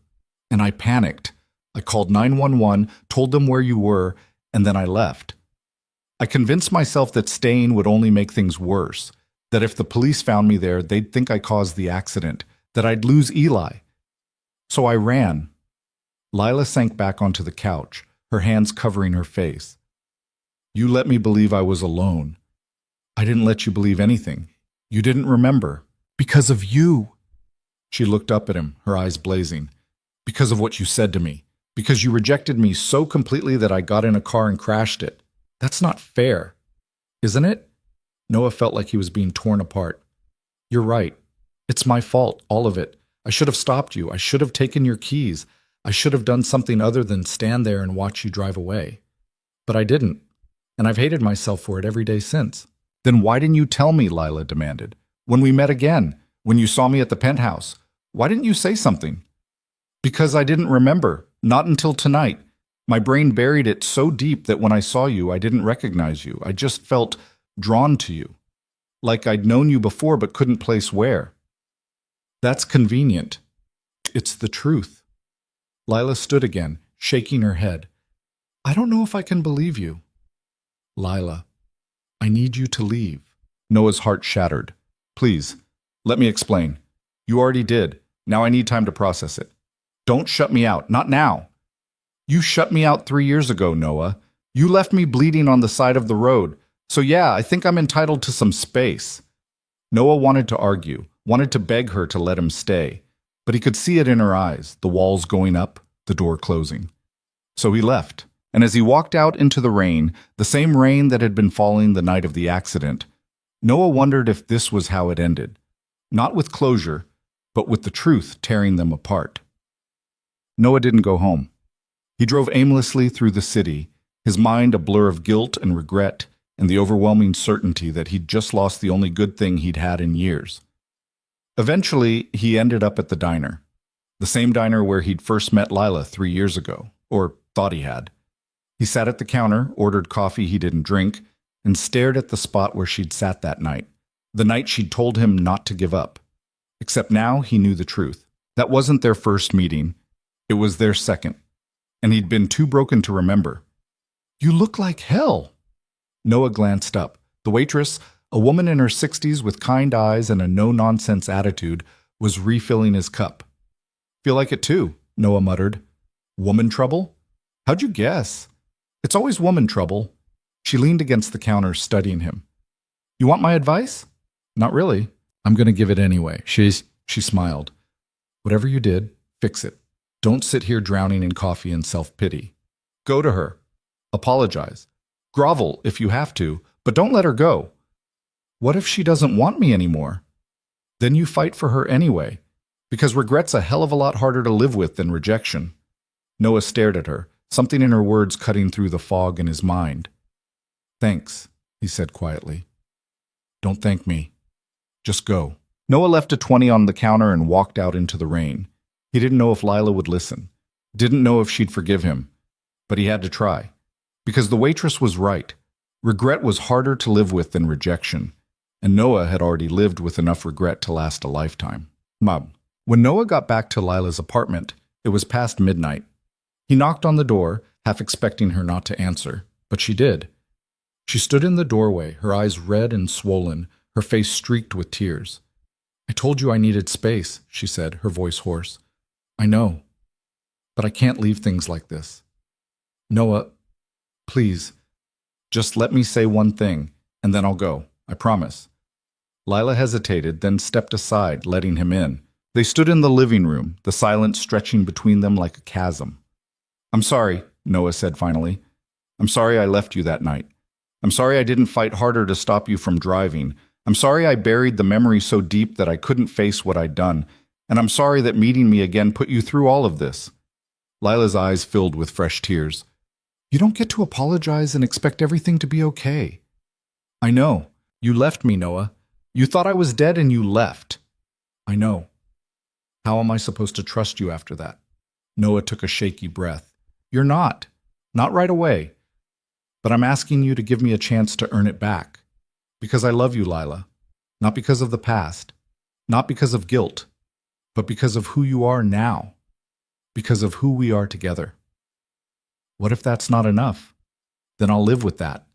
And I panicked. I called 911, told them where you were, and then I left. I convinced myself that staying would only make things worse, that if the police found me there, they'd think I caused the accident, that I'd lose Eli. So I ran. Lila sank back onto the couch, her hands covering her face. You let me believe I was alone. I didn't let you believe anything. You didn't remember. Because of you. She looked up at him, her eyes blazing. Because of what you said to me. Because you rejected me so completely that I got in a car and crashed it. That's not fair. Isn't it? Noah felt like he was being torn apart. You're right. It's my fault, all of it. I should have stopped you. I should have taken your keys. I should have done something other than stand there and watch you drive away. But I didn't. And I've hated myself for it every day since. Then why didn't you tell me, Lila demanded. When we met again, when you saw me at the penthouse, why didn't you say something? Because I didn't remember. Not until tonight. My brain buried it so deep that when I saw you, I didn't recognize you. I just felt drawn to you. Like I'd known you before but couldn't place where. That's convenient. It's the truth. Lila stood again, shaking her head. I don't know if I can believe you. Lila, I need you to leave. Noah's heart shattered. Please, let me explain. You already did. Now I need time to process it. Don't shut me out. Not now. You shut me out 3 years ago, Noah. You left me bleeding on the side of the road. So yeah, I think I'm entitled to some space. Noah wanted to argue, wanted to beg her to let him stay, but he could see it in her eyes, the walls going up, the door closing. So he left, and as he walked out into the rain, the same rain that had been falling the night of the accident, Noah wondered if this was how it ended, not with closure, but with the truth tearing them apart. Noah didn't go home. He drove aimlessly through the city, his mind a blur of guilt and regret and the overwhelming certainty that he'd just lost the only good thing he'd had in years. Eventually, he ended up at the diner, the same diner where he'd first met Lila 3 years ago, or thought he had. He sat at the counter, ordered coffee he didn't drink, and stared at the spot where she'd sat that night, the night she'd told him not to give up. Except now he knew the truth. That wasn't their first meeting. It was their second. And he'd been too broken to remember. You look like hell. Noah glanced up. The waitress, a woman in her 60s with kind eyes and a no-nonsense attitude, was refilling his cup. Feel like it too, Noah muttered. Woman trouble? How'd you guess? It's always woman trouble. She leaned against the counter, studying him. You want my advice? Not really. I'm going to give it anyway. She smiled. Whatever you did, fix it. Don't sit here drowning in coffee and self-pity. Go to her. Apologize. Grovel if you have to, but don't let her go. What if she doesn't want me anymore? Then you fight for her anyway, because regret's a hell of a lot harder to live with than rejection. Noah stared at her, something in her words cutting through the fog in his mind. Thanks, he said quietly. Don't thank me. Just go. Noah left a 20 on the counter and walked out into the rain. He didn't know if Lila would listen, didn't know if she'd forgive him, but he had to try. Because the waitress was right. Regret was harder to live with than rejection, and Noah had already lived with enough regret to last a lifetime. When Noah got back to Lila's apartment, it was past midnight. He knocked on the door, half expecting her not to answer, but she did. She stood in the doorway, her eyes red and swollen, her face streaked with tears. I told you I needed space, she said, her voice hoarse. I know, but I can't leave things like this. Noah, please, just let me say one thing, and then I'll go, I promise. Lila hesitated, then stepped aside, letting him in. They stood in the living room, the silence stretching between them like a chasm. I'm sorry, Noah said finally. I'm sorry I left you that night. I'm sorry I didn't fight harder to stop you from driving. I'm sorry I buried the memory so deep that I couldn't face what I'd done. And I'm sorry that meeting me again put you through all of this. Lila's eyes filled with fresh tears. You don't get to apologize and expect everything to be okay. I know. You left me, Noah. You thought I was dead and you left. I know. How am I supposed to trust you after that? Noah took a shaky breath. You're not. Not right away. But I'm asking you to give me a chance to earn it back. Because I love you, Lila. Not because of the past. Not because of guilt. But because of who you are now. Because of who we are together. What if that's not enough? Then I'll live with that.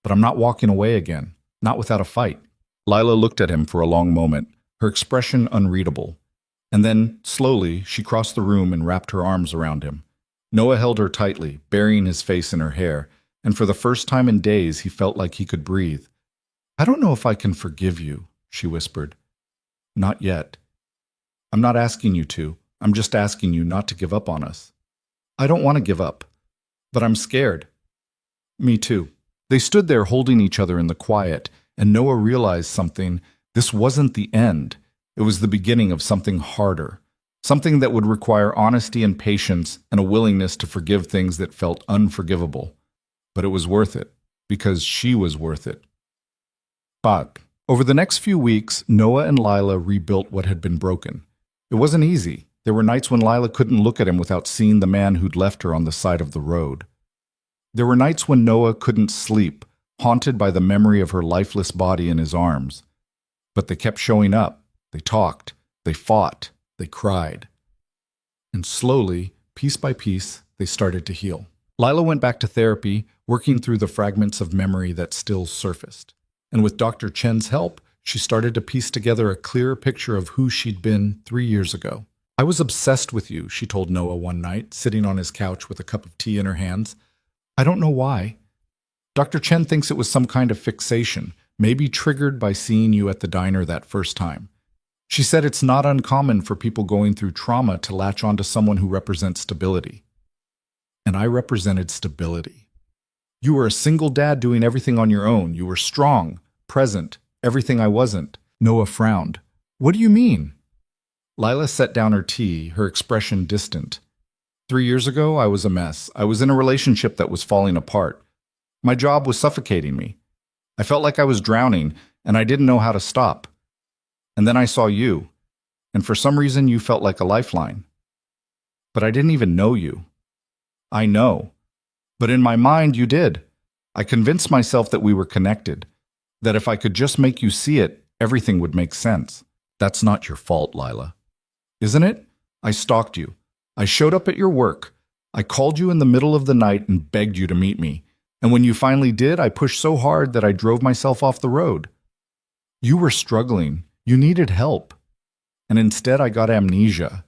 But I'm not walking away again. Not without a fight. Lila looked at him for a long moment, her expression unreadable. And then, slowly, she crossed the room and wrapped her arms around him. Noah held her tightly, burying his face in her hair, and for the first time in days he felt like he could breathe. I don't know if I can forgive you, she whispered. Not yet. I'm not asking you to. I'm just asking you not to give up on us. I don't want to give up, but I'm scared. Me too. They stood there holding each other in the quiet, and Noah realized something. This wasn't the end. It was the beginning of something harder, something that would require honesty and patience and a willingness to forgive things that felt unforgivable. But it was worth it, because she was worth it. But over the next few weeks, Noah and Lila rebuilt what had been broken. It wasn't easy. There were nights when Lila couldn't look at him without seeing the man who'd left her on the side of the road. There were nights when Noah couldn't sleep, haunted by the memory of her lifeless body in his arms. But they kept showing up. They talked. They fought. They cried. And slowly, piece by piece, they started to heal. Lila went back to therapy, working through the fragments of memory that still surfaced. And with Dr. Chen's help, she started to piece together a clearer picture of who she'd been 3 years ago. I was obsessed with you, she told Noah one night, sitting on his couch with a cup of tea in her hands. I don't know why. Dr. Chen thinks it was some kind of fixation, maybe triggered by seeing you at the diner that first time. She said it's not uncommon for people going through trauma to latch onto someone who represents stability. And I represented stability. You were a single dad doing everything on your own. You were strong, present, everything I wasn't. Noah frowned. What do you mean? Lila set down her tea, her expression distant. 3 years ago, I was a mess. I was in a relationship that was falling apart. My job was suffocating me. I felt like I was drowning, and I didn't know how to stop. And then I saw you, and for some reason you felt like a lifeline. But I didn't even know you. I know. But in my mind, you did. I convinced myself that we were connected, that if I could just make you see it, everything would make sense. That's not your fault, Lila. Isn't it? I stalked you. I showed up at your work. I called you in the middle of the night and begged you to meet me. And when you finally did, I pushed so hard that I drove myself off the road. You were struggling. You needed help. And instead I got amnesia.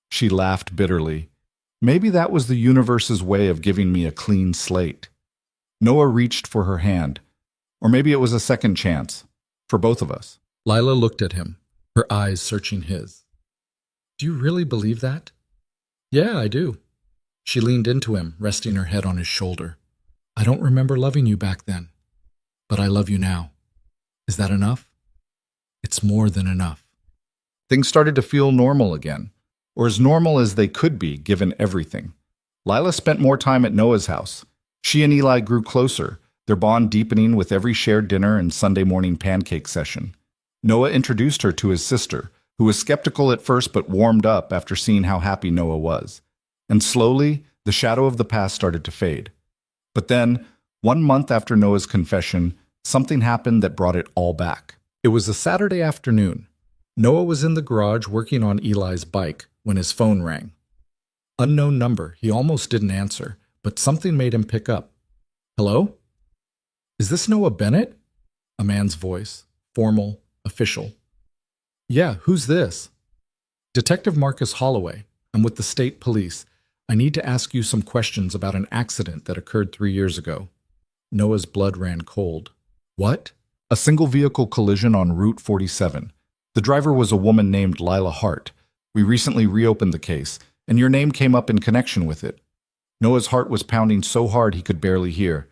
She laughed bitterly. Maybe that was the universe's way of giving me a clean slate. Noah reached for her hand. Or maybe it was a second chance. For both of us. Lila looked at him, her eyes searching his. Do you really believe that? Yeah, I do. She leaned into him, resting her head on his shoulder. I don't remember loving you back then, but I love you now. Is that enough? It's more than enough. Things started to feel normal again, or as normal as they could be given everything. Lila spent more time at Noah's house. She and Eli grew closer, their bond deepening with every shared dinner and Sunday morning pancake session. Noah introduced her to his sister, who was skeptical at first but warmed up after seeing how happy Noah was. And slowly, the shadow of the past started to fade. But then, 1 month after Noah's confession, something happened that brought it all back. It was a Saturday afternoon. Noah was in the garage working on Eli's bike when his phone rang. Unknown number. He almost didn't answer, but something made him pick up. Hello? Is this Noah Bennett? A man's voice, formal, official. Yeah, who's this? Detective Marcus Holloway. I'm with the state police. I need to ask you some questions about an accident that occurred 3 years ago. Noah's blood ran cold. What? A single vehicle collision on Route 47. The driver was a woman named Lila Hart. We recently reopened the case, and your name came up in connection with it. Noah's heart was pounding so hard he could barely hear.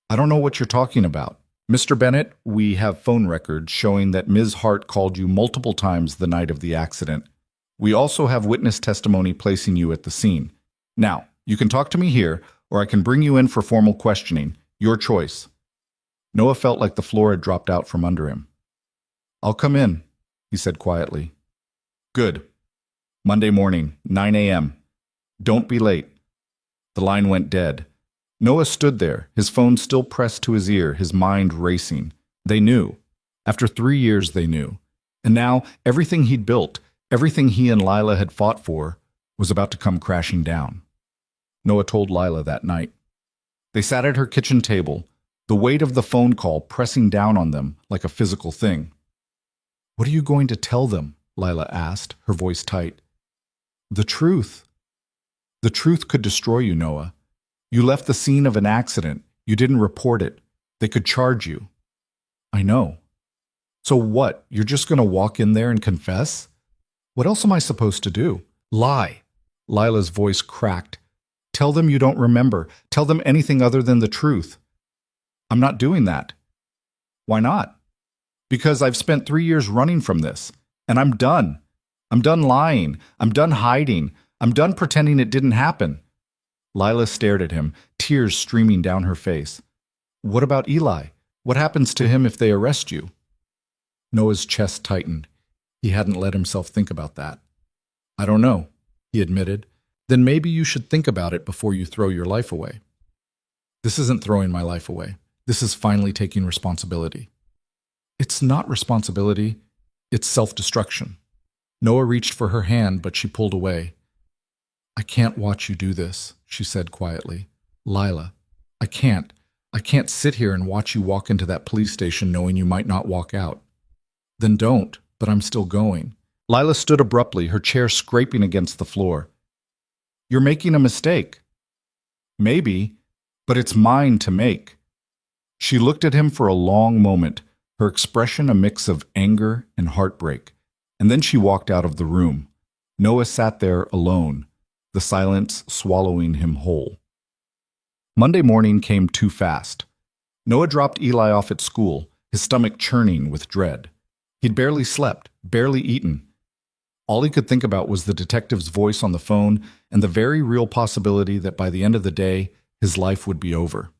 I don't know what you're talking about. Mr. Bennett, we have phone records showing that Ms. Hart called you multiple times the night of the accident. We also have witness testimony placing you at the scene. Now, you can talk to me here, or I can bring you in for formal questioning. Your choice. Noah felt like the floor had dropped out from under him. I'll come in, he said quietly. Good. Monday morning, 9 a.m. Don't be late. The line went dead. Noah stood there, his phone still pressed to his ear, his mind racing. They knew. After 3 years, they knew. And now, everything he'd built, everything he and Lila had fought for, was about to come crashing down. Noah told Lila that night. They sat at her kitchen table, the weight of the phone call pressing down on them like a physical thing. "What are you going to tell them?" Lila asked, her voice tight. "The truth. The truth could destroy you, Noah. You left the scene of an accident. You didn't report it. They could charge you." "I know." "So what? You're just going to walk in there and confess? What else am I supposed to do? Lie." Lila's voice cracked. "Tell them you don't remember. Tell them anything other than the truth." "I'm not doing that." "Why not?" "Because I've spent 3 years running from this, and I'm done. I'm done lying. I'm done hiding. I'm done pretending it didn't happen." Lila stared at him, tears streaming down her face. "What about Eli? What happens to him if they arrest you?" Noah's chest tightened. He hadn't let himself think about that. "I don't know," he admitted. "Then maybe you should think about it before you throw your life away." "This isn't throwing my life away. This is finally taking responsibility." "It's not responsibility. It's self-destruction." Noah reached for her hand, but she pulled away. "I can't watch you do this," she said quietly. "Lila, I can't. I can't sit here and watch you walk into that police station knowing you might not walk out." "Then don't, but I'm still going." Lila stood abruptly, her chair scraping against the floor. "You're making a mistake." "Maybe, but it's mine to make." She looked at him for a long moment, her expression a mix of anger and heartbreak, and then she walked out of the room. Noah sat there alone, the silence swallowing him whole. Monday morning came too fast. Noah dropped Eli off at school, his stomach churning with dread. He'd barely slept, barely eaten. All he could think about was the detective's voice on the phone and the very real possibility that by the end of the day, his life would be over.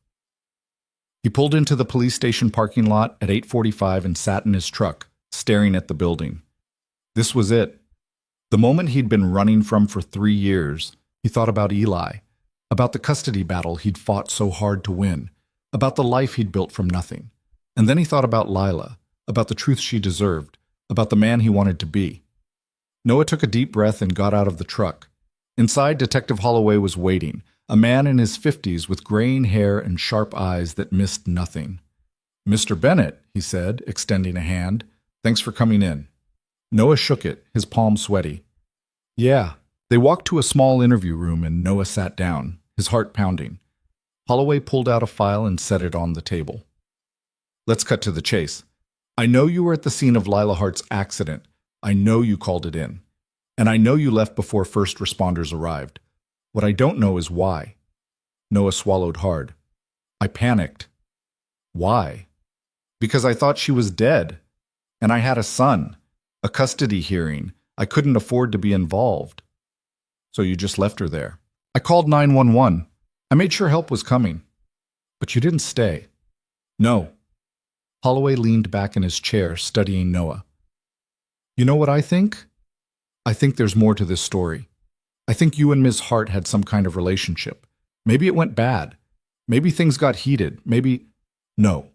He pulled into the police station parking lot at 8:45 and sat in his truck, staring at the building. This was it. The moment he'd been running from for 3 years, he thought about Eli, about the custody battle he'd fought so hard to win, about the life he'd built from nothing. And then he thought about Lila, about the truth she deserved, about the man he wanted to be. Noah took a deep breath and got out of the truck. Inside, Detective Holloway was waiting, a man in his 50s with graying hair and sharp eyes that missed nothing. "Mr. Bennett," he said, extending a hand. "Thanks for coming in." Noah shook it, his palm sweaty. "Yeah." They walked to a small interview room and Noah sat down, his heart pounding. Holloway pulled out a file and set it on the table. "Let's cut to the chase. I know you were at the scene of Lila Hart's accident. I know you called it in. And I know you left before first responders arrived. What I don't know is why." Noah swallowed hard. "I panicked." "Why?" "Because I thought she was dead. And I had a son. A custody hearing. I couldn't afford to be involved." "So you just left her there?" "I called 911. I made sure help was coming." "But you didn't stay." "No." Holloway leaned back in his chair, studying Noah. "You know what I think? I think there's more to this story. I think you and Ms. Hart had some kind of relationship. Maybe it went bad. Maybe things got heated. Maybe—" "No."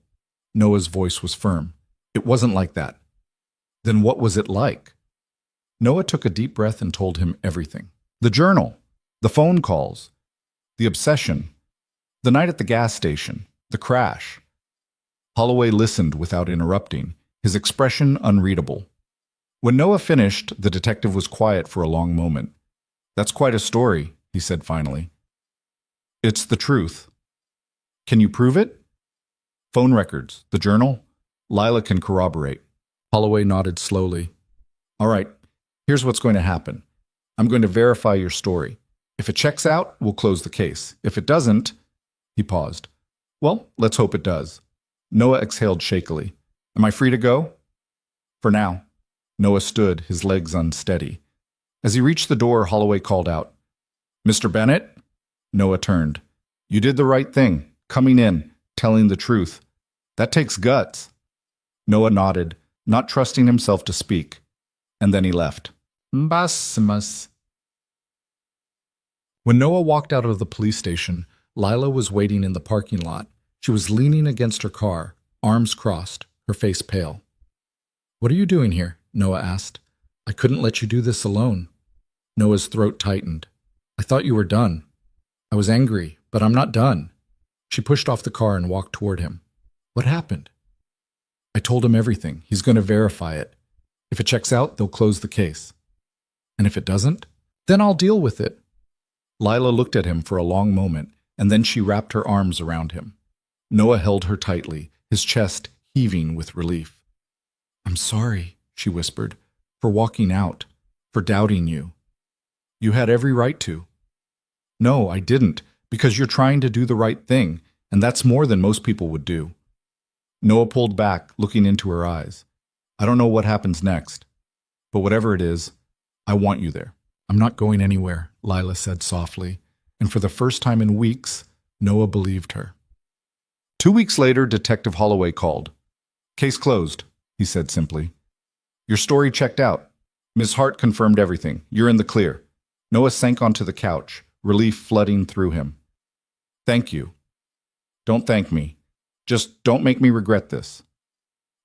Noah's voice was firm. "It wasn't like that." "Then what was it like?" Noah took a deep breath and told him everything. The journal, the phone calls, the obsession, the night at the gas station, the crash. Holloway listened without interrupting, his expression unreadable. When Noah finished, the detective was quiet for a long moment. "That's quite a story," he said finally. "It's the truth." "Can you prove it?" "Phone records, the journal. Lila can corroborate." Holloway nodded slowly. "All right, here's what's going to happen. I'm going to verify your story. If it checks out, we'll close the case. If it doesn't—" He paused. "Well, let's hope it does." Noah exhaled shakily. "Am I free to go?" "For now." Noah stood, his legs unsteady. As he reached the door, Holloway called out, "Mr. Bennett?" Noah turned. "You did the right thing, coming in, telling the truth. That takes guts." Noah nodded, not trusting himself to speak. And then he left. Mbasmas. When Noah walked out of the police station, Lila was waiting in the parking lot. She was leaning against her car, arms crossed, her face pale. "What are you doing here?" Noah asked. "I couldn't let you do this alone." Noah's throat tightened. "I thought you were done." "I was angry, but I'm not done." She pushed off the car and walked toward him. "What happened?" "I told him everything. He's going to verify it. If it checks out, they'll close the case." "And if it doesn't?" "Then I'll deal with it." Lila looked at him for a long moment, and then she wrapped her arms around him. Noah held her tightly, his chest heaving with relief. "I'm sorry," she whispered, "for walking out, for doubting you." "You had every right to." "No, I didn't, because you're trying to do the right thing, and that's more than most people would do." Noah pulled back, looking into her eyes. "I don't know what happens next, but whatever it is, I want you there." "I'm not going anywhere," Lila said softly, and for the first time in weeks, Noah believed her. 2 weeks later, Detective Holloway called. "Case closed," he said simply. "Your story checked out. Miss Hart confirmed everything. You're in the clear." Noah sank onto the couch, relief flooding through him. "Thank you." "Don't thank me. Just don't make me regret this."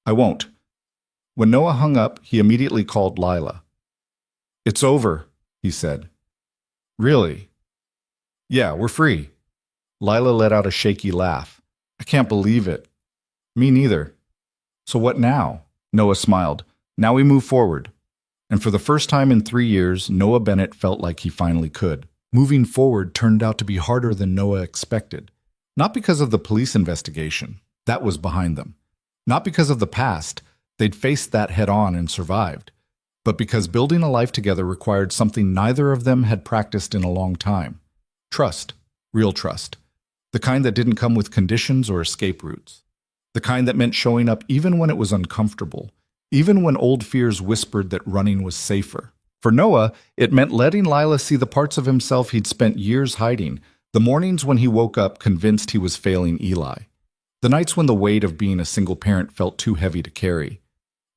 "I won't." When Noah hung up, he immediately called Lila. "It's over," he said. "Really?" "Yeah, we're free." Lila let out a shaky laugh. "I can't believe it." "Me neither." "So what now?" Noah smiled. "Now we move forward." And for the first time in 3 years, Noah Bennett felt like he finally could. Moving forward turned out to be harder than Noah expected. Not because of the police investigation. That was behind them. Not because of the past. They'd faced that head-on and survived. But because building a life together required something neither of them had practiced in a long time. Trust. Real trust. The kind that didn't come with conditions or escape routes. The kind that meant showing up even when it was uncomfortable. Even when old fears whispered that running was safer. For Noah, it meant letting Lila see the parts of himself he'd spent years hiding, the mornings when he woke up convinced he was failing Eli, the nights when the weight of being a single parent felt too heavy to carry,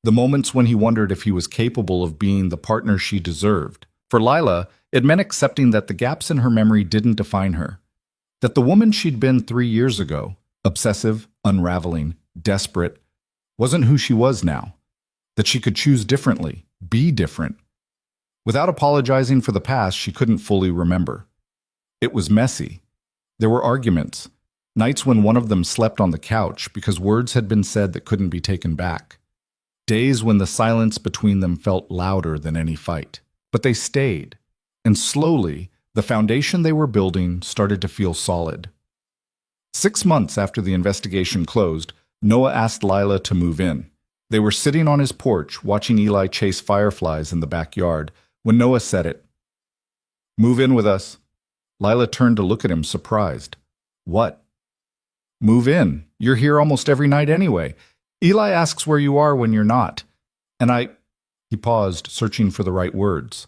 the moments when he wondered if he was capable of being the partner she deserved. For Lila, it meant accepting that the gaps in her memory didn't define her, that the woman she'd been 3 years ago, obsessive, unraveling, desperate, wasn't who she was now. That she could choose differently, be different. Without apologizing for the past she couldn't fully remember. It was messy. There were arguments, nights when one of them slept on the couch because words had been said that couldn't be taken back. Days when the silence between them felt louder than any fight. But they stayed, and slowly, the foundation they were building started to feel solid. 6 months after the investigation closed, Noah asked Lila to move in. They were sitting on his porch, watching Eli chase fireflies in the backyard, when Noah said it. "Move in with us." Lila turned to look at him, surprised. "What?" "Move in. You're here almost every night anyway. Eli asks where you are when you're not. And He paused, searching for the right words.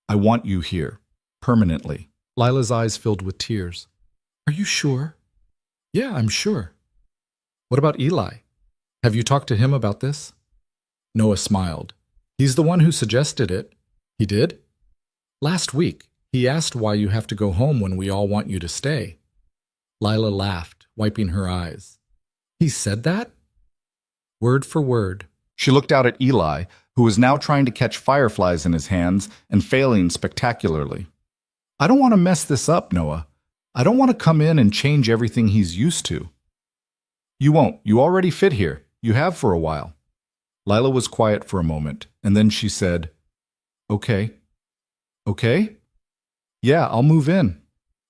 "I want you here. Permanently." Lila's eyes filled with tears. "Are you sure?" "Yeah, I'm sure." "What about Eli? Have you talked to him about this?" Noah smiled. "He's the one who suggested it." "He did?" "Last week. He asked why you have to go home when we all want you to stay." Lila laughed, wiping her eyes. "He said that?" Word for word. She looked out at Eli, who was now trying to catch fireflies in his hands and failing spectacularly. "I don't want to mess this up, Noah. I don't want to come in and change everything he's used to." "You won't. You already fit here. You have for a while." Lila was quiet for a moment, and then she said, "Okay." "Okay?" "Yeah, I'll move in."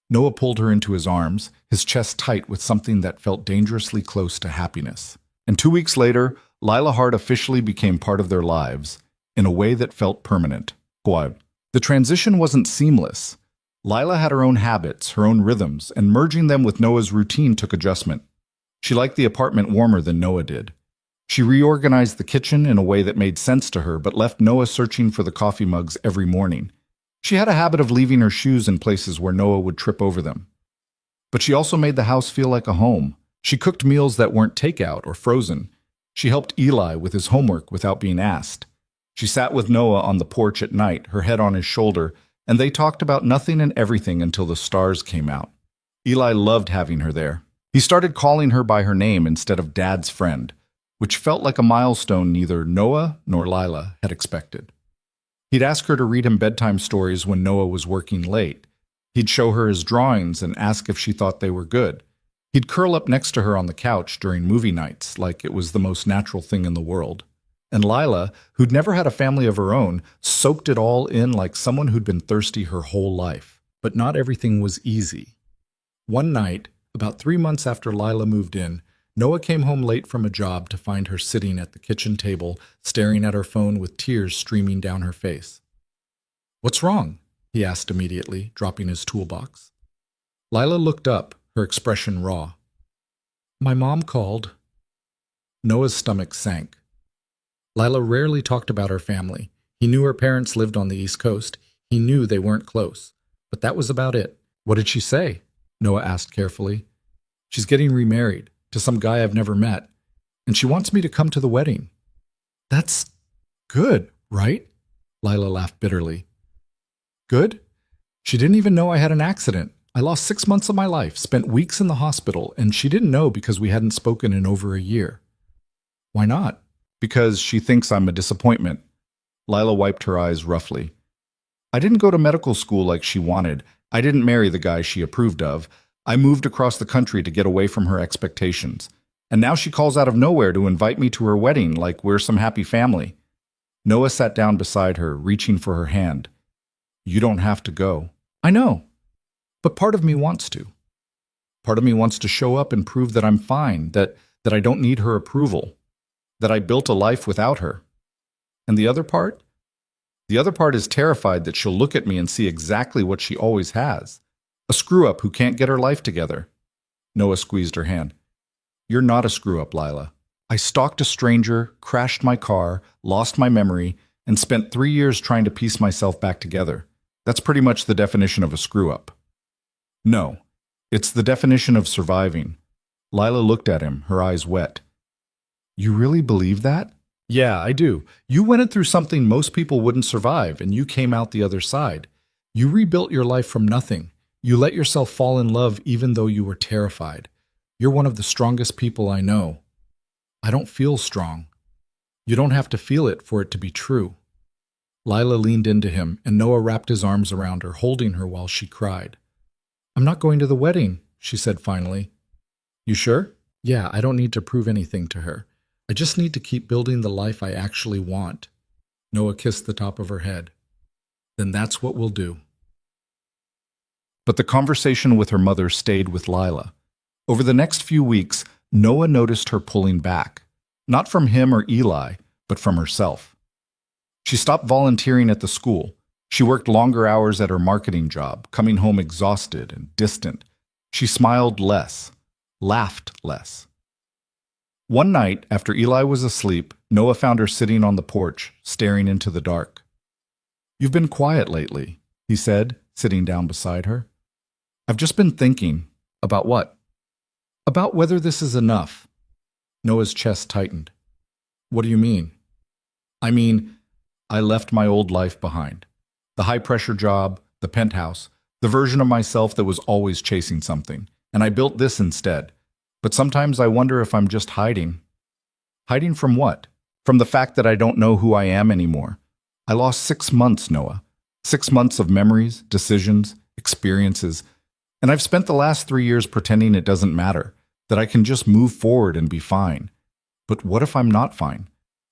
Noah pulled her into his arms, his chest tight with something that felt dangerously close to happiness. And 2 weeks later, Lila Hart officially became part of their lives, in a way that felt permanent. The transition wasn't seamless. Lila had her own habits, her own rhythms, and merging them with Noah's routine took adjustment. She liked the apartment warmer than Noah did. She reorganized the kitchen in a way that made sense to her, but left Noah searching for the coffee mugs every morning. She had a habit of leaving her shoes in places where Noah would trip over them. But she also made the house feel like a home. She cooked meals that weren't takeout or frozen. She helped Eli with his homework without being asked. She sat with Noah on the porch at night, her head on his shoulder, and they talked about nothing and everything until the stars came out. Eli loved having her there. He started calling her by her name instead of Dad's friend, which felt like a milestone neither Noah nor Lila had expected. He'd ask her to read him bedtime stories when Noah was working late. He'd show her his drawings and ask if she thought they were good. He'd curl up next to her on the couch during movie nights like it was the most natural thing in the world. And Lila, who'd never had a family of her own, soaked it all in like someone who'd been thirsty her whole life. But not everything was easy. One night, about 3 months after Lila moved in, Noah came home late from a job to find her sitting at the kitchen table, staring at her phone with tears streaming down her face. "What's wrong?" he asked immediately, dropping his toolbox. Lila looked up, her expression raw. "My mom called." Noah's stomach sank. Lila rarely talked about her family. He knew her parents lived on the East Coast. He knew they weren't close. But that was about it. "What did she say?" Noah asked carefully. "She's getting remarried to some guy I've never met, and she wants me to come to the wedding." "That's good, right?" Lila laughed bitterly. "Good? She didn't even know I had an accident. I lost 6 months of my life, spent weeks in the hospital, and she didn't know because we hadn't spoken in over a year." "Why not?" "Because she thinks I'm a disappointment." Lila wiped her eyes roughly. "I didn't go to medical school like she wanted. I didn't marry the guy she approved of. I moved across the country to get away from her expectations. And now she calls out of nowhere to invite me to her wedding like we're some happy family." Noah sat down beside her, reaching for her hand. "You don't have to go." "I know. But part of me wants to. Part of me wants to show up and prove that I'm fine, that I don't need her approval, that I built a life without her. And the other part? The other part is terrified that she'll look at me and see exactly what she always has. A screw-up who can't get her life together." Noah squeezed her hand. "You're not a screw-up, Lila. I stalked a stranger, crashed my car, lost my memory, and spent 3 years trying to piece myself back together. That's pretty much the definition of a screw-up." "No, it's the definition of surviving." Lila looked at him, her eyes wet. "You really believe that?" "Yeah, I do. You went through something most people wouldn't survive, and you came out the other side. You rebuilt your life from nothing. You let yourself fall in love even though you were terrified. You're one of the strongest people I know." "I don't feel strong." "You don't have to feel it for it to be true." Lila leaned into him, and Noah wrapped his arms around her, holding her while she cried. "I'm not going to the wedding," she said finally. "You sure?" "Yeah, I don't need to prove anything to her. I just need to keep building the life I actually want." Noah kissed the top of her head. "Then that's what we'll do." But the conversation with her mother stayed with Lila. Over the next few weeks, Noah noticed her pulling back, not from him or Eli, but from herself. She stopped volunteering at the school. She worked longer hours at her marketing job, coming home exhausted and distant. She smiled less, laughed less. One night, after Eli was asleep, Noah found her sitting on the porch, staring into the dark. "You've been quiet lately," he said, sitting down beside her. "I've just been thinking." "About what?" "About whether this is enough." Noah's chest tightened. "What do you mean?" "I mean, I left my old life behind. The high-pressure job, the penthouse, the version of myself that was always chasing something, and I built this instead. But sometimes I wonder if I'm just hiding." "Hiding from what?" "From the fact that I don't know who I am anymore. I lost 6 months, Noah. 6 months of memories, decisions, experiences, and I've spent the last 3 years pretending it doesn't matter, that I can just move forward and be fine. But what if I'm not fine?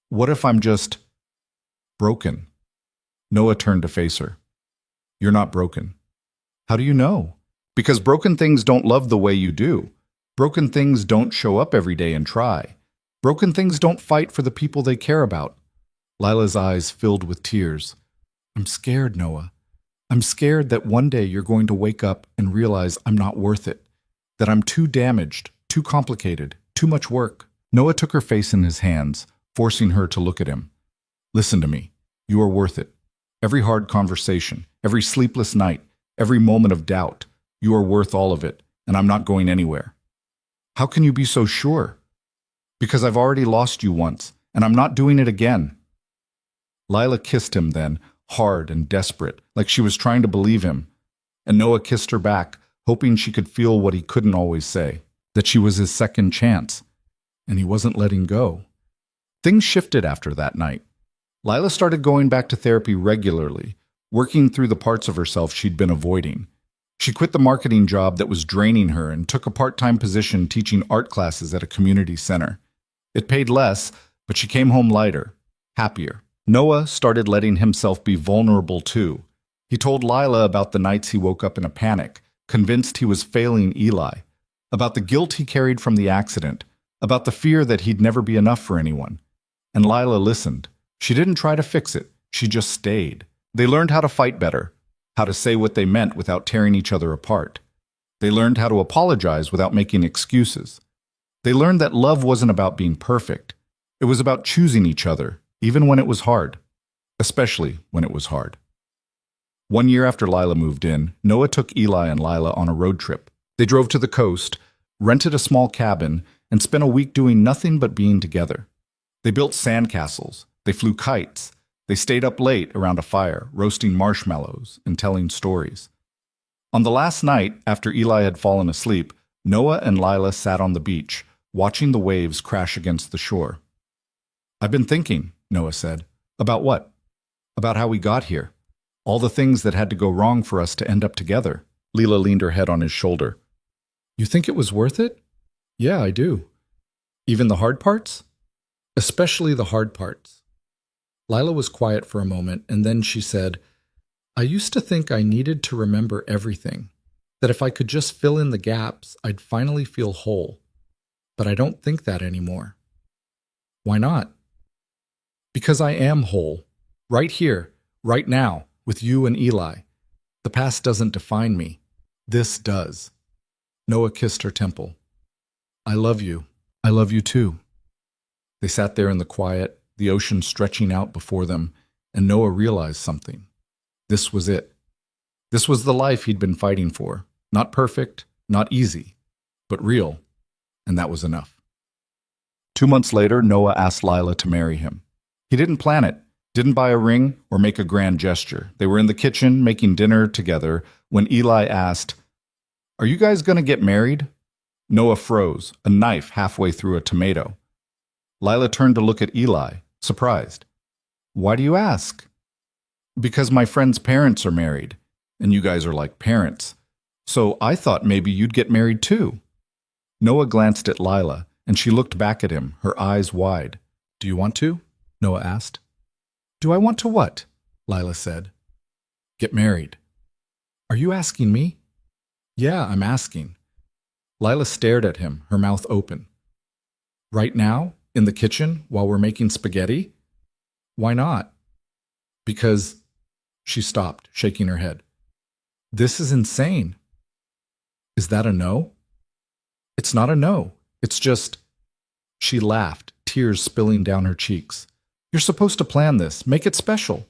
What if I'm just broken?" Noah turned to face her. "You're not broken." "How do you know?" "Because broken things don't love the way you do. Broken things don't show up every day and try. Broken things don't fight for the people they care about." Lila's eyes filled with tears. "I'm scared, Noah. I'm scared that one day you're going to wake up and realize I'm not worth it, that I'm too damaged, too complicated, too much work." Noah took her face in his hands, forcing her to look at him. "Listen to me. You are worth it. Every hard conversation, every sleepless night, every moment of doubt, you are worth all of it, and I'm not going anywhere." "How can you be so sure?" "Because I've already lost you once, and I'm not doing it again." Lila kissed him then, hard and desperate, like she was trying to believe him. And Noah kissed her back, hoping she could feel what he couldn't always say, that she was his second chance. And he wasn't letting go. Things shifted after that night. Lila started going back to therapy regularly, working through the parts of herself she'd been avoiding. She quit the marketing job that was draining her and took a part-time position teaching art classes at a community center. It paid less, but she came home lighter, happier. Noah started letting himself be vulnerable too. He told Lila about the nights he woke up in a panic, convinced he was failing Eli, about the guilt he carried from the accident, about the fear that he'd never be enough for anyone. And Lila listened. She didn't try to fix it, she just stayed. They learned how to fight better, how to say what they meant without tearing each other apart. They learned how to apologize without making excuses. They learned that love wasn't about being perfect. It was about choosing each other, even when it was hard, especially when it was hard. 1 year after Lila moved in, Noah took Eli and Lila on a road trip. They drove to the coast, rented a small cabin, and spent a week doing nothing but being together. They built sandcastles, they flew kites, they stayed up late around a fire, roasting marshmallows and telling stories. On the last night, after Eli had fallen asleep, Noah and Lila sat on the beach, watching the waves crash against the shore. "I've been thinking," Noah said. "About what?" "About how we got here. All the things that had to go wrong for us to end up together." Lila leaned her head on his shoulder. "You think it was worth it?" "Yeah, I do." "Even the hard parts?" "Especially the hard parts." Lila was quiet for a moment, and then she said, "I used to think I needed to remember everything, that if I could just fill in the gaps, I'd finally feel whole. But I don't think that anymore." "Why not?" "Because I am whole, right here, right now, with you and Eli. The past doesn't define me. This does." Noah kissed her temple. "I love you. I love you too." They sat there in the quiet, the ocean stretching out before them, and Noah realized something. This was it. This was the life he'd been fighting for. Not perfect, not easy, but real, and that was enough. 2 months later, Noah asked Lila to marry him. He didn't plan it, didn't buy a ring or make a grand gesture. They were in the kitchen making dinner together when Eli asked, "Are you guys going to get married?" Noah froze, a knife halfway through a tomato. Lila turned to look at Eli, surprised. "Why do you ask?" "Because my friend's parents are married, and you guys are like parents. So I thought maybe you'd get married too." Noah glanced at Lila, and she looked back at him, her eyes wide. "Do you want to?" Noah asked. "Do I want to what?" Lila said. "Get married." "Are you asking me?" "Yeah, I'm asking." Lila stared at him, her mouth open. "Right now? In the kitchen, while we're making spaghetti?" "Why not?" "Because—" She stopped, shaking her head. "This is insane." "Is that a no?" "It's not a no. It's just—" She laughed, tears spilling down her cheeks. "You're supposed to plan this, make it special."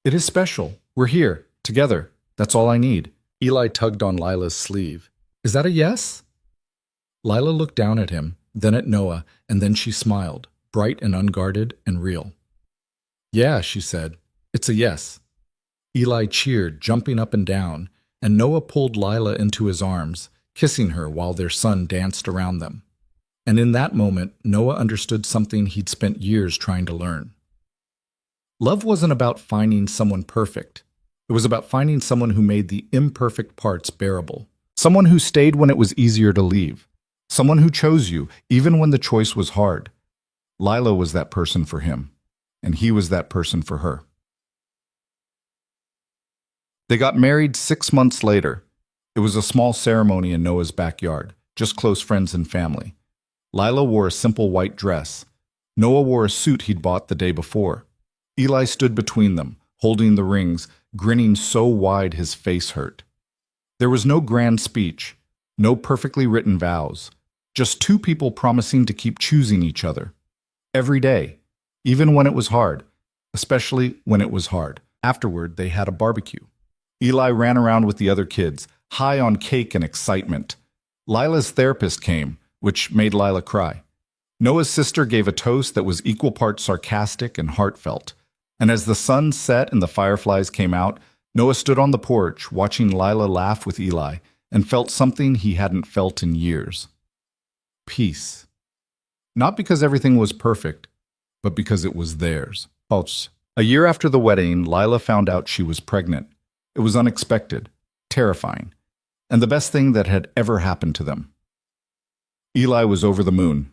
"It is special. We're here, together. That's all I need." Eli tugged on Lila's sleeve. "Is that a yes?" Lila looked down at him, then at Noah, and then she smiled, bright and unguarded and real. "Yeah," she said. "It's a yes." Eli cheered, jumping up and down, and Noah pulled Lila into his arms, kissing her while their son danced around them. And in that moment, Noah understood something he'd spent years trying to learn. Love wasn't about finding someone perfect. It was about finding someone who made the imperfect parts bearable. Someone who stayed when it was easier to leave. Someone who chose you, even when the choice was hard. Lila was that person for him, and he was that person for her. They got married 6 months later. It was a small ceremony in Noah's backyard, just close friends and family. Lila wore a simple white dress. Noah wore a suit he'd bought the day before. Eli stood between them, holding the rings, grinning so wide his face hurt. There was no grand speech, no perfectly written vows, just two people promising to keep choosing each other. Every day, even when it was hard, especially when it was hard. Afterward, they had a barbecue. Eli ran around with the other kids, high on cake and excitement. Lila's therapist came, which made Lila cry. Noah's sister gave a toast that was equal parts sarcastic and heartfelt. And as the sun set and the fireflies came out, Noah stood on the porch, watching Lila laugh with Eli, and felt something he hadn't felt in years. Peace. Not because everything was perfect, but because it was theirs. A year after the wedding, Lila found out she was pregnant. It was unexpected, terrifying, and the best thing that had ever happened to them. Eli was over the moon.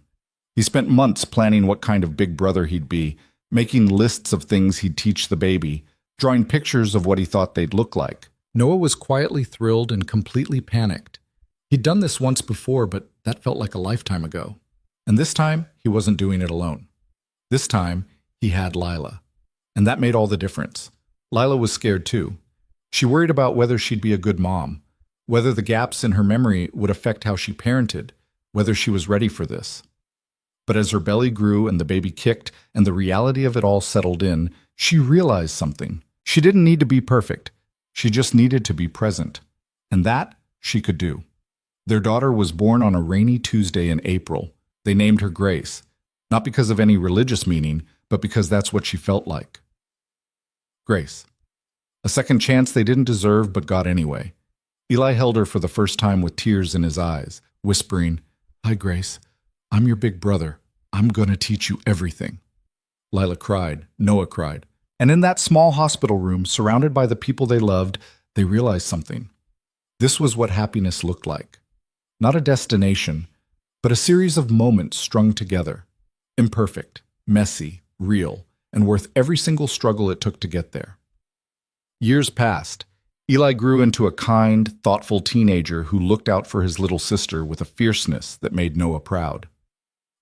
He spent months planning what kind of big brother he'd be, making lists of things he'd teach the baby, drawing pictures of what he thought they'd look like. Noah was quietly thrilled and completely panicked. He'd done this once before, but that felt like a lifetime ago. And this time, he wasn't doing it alone. This time, he had Lila. And that made all the difference. Lila was scared too. She worried about whether she'd be a good mom, whether the gaps in her memory would affect how she parented, whether she was ready for this. But as her belly grew and the baby kicked and the reality of it all settled in, she realized something. She didn't need to be perfect. She just needed to be present. And that she could do. Their daughter was born on a rainy Tuesday in April. They named her Grace, not because of any religious meaning, but because that's what she felt like. Grace. A second chance they didn't deserve but got anyway. Eli held her for the first time with tears in his eyes, whispering, "Hi, Grace. I'm your big brother. I'm going to teach you everything." Lila cried. Noah cried. And in that small hospital room, surrounded by the people they loved, they realized something. This was what happiness looked like. Not a destination, but a series of moments strung together. Imperfect, messy, real, and worth every single struggle it took to get there. Years passed. Eli grew into a kind, thoughtful teenager who looked out for his little sister with a fierceness that made Noah proud.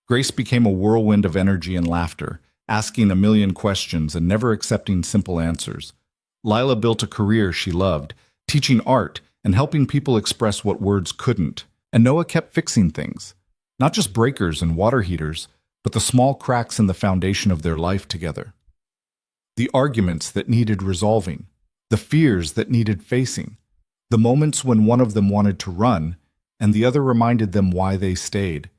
Grace became a whirlwind of energy and laughter, asking a million questions and never accepting simple answers. Lila built a career she loved, teaching art and helping people express what words couldn't. And Noah kept fixing things, not just breakers and water heaters, but the small cracks in the foundation of their life together. The arguments that needed resolving, the fears that needed facing, the moments when one of them wanted to run and the other reminded them why they stayed.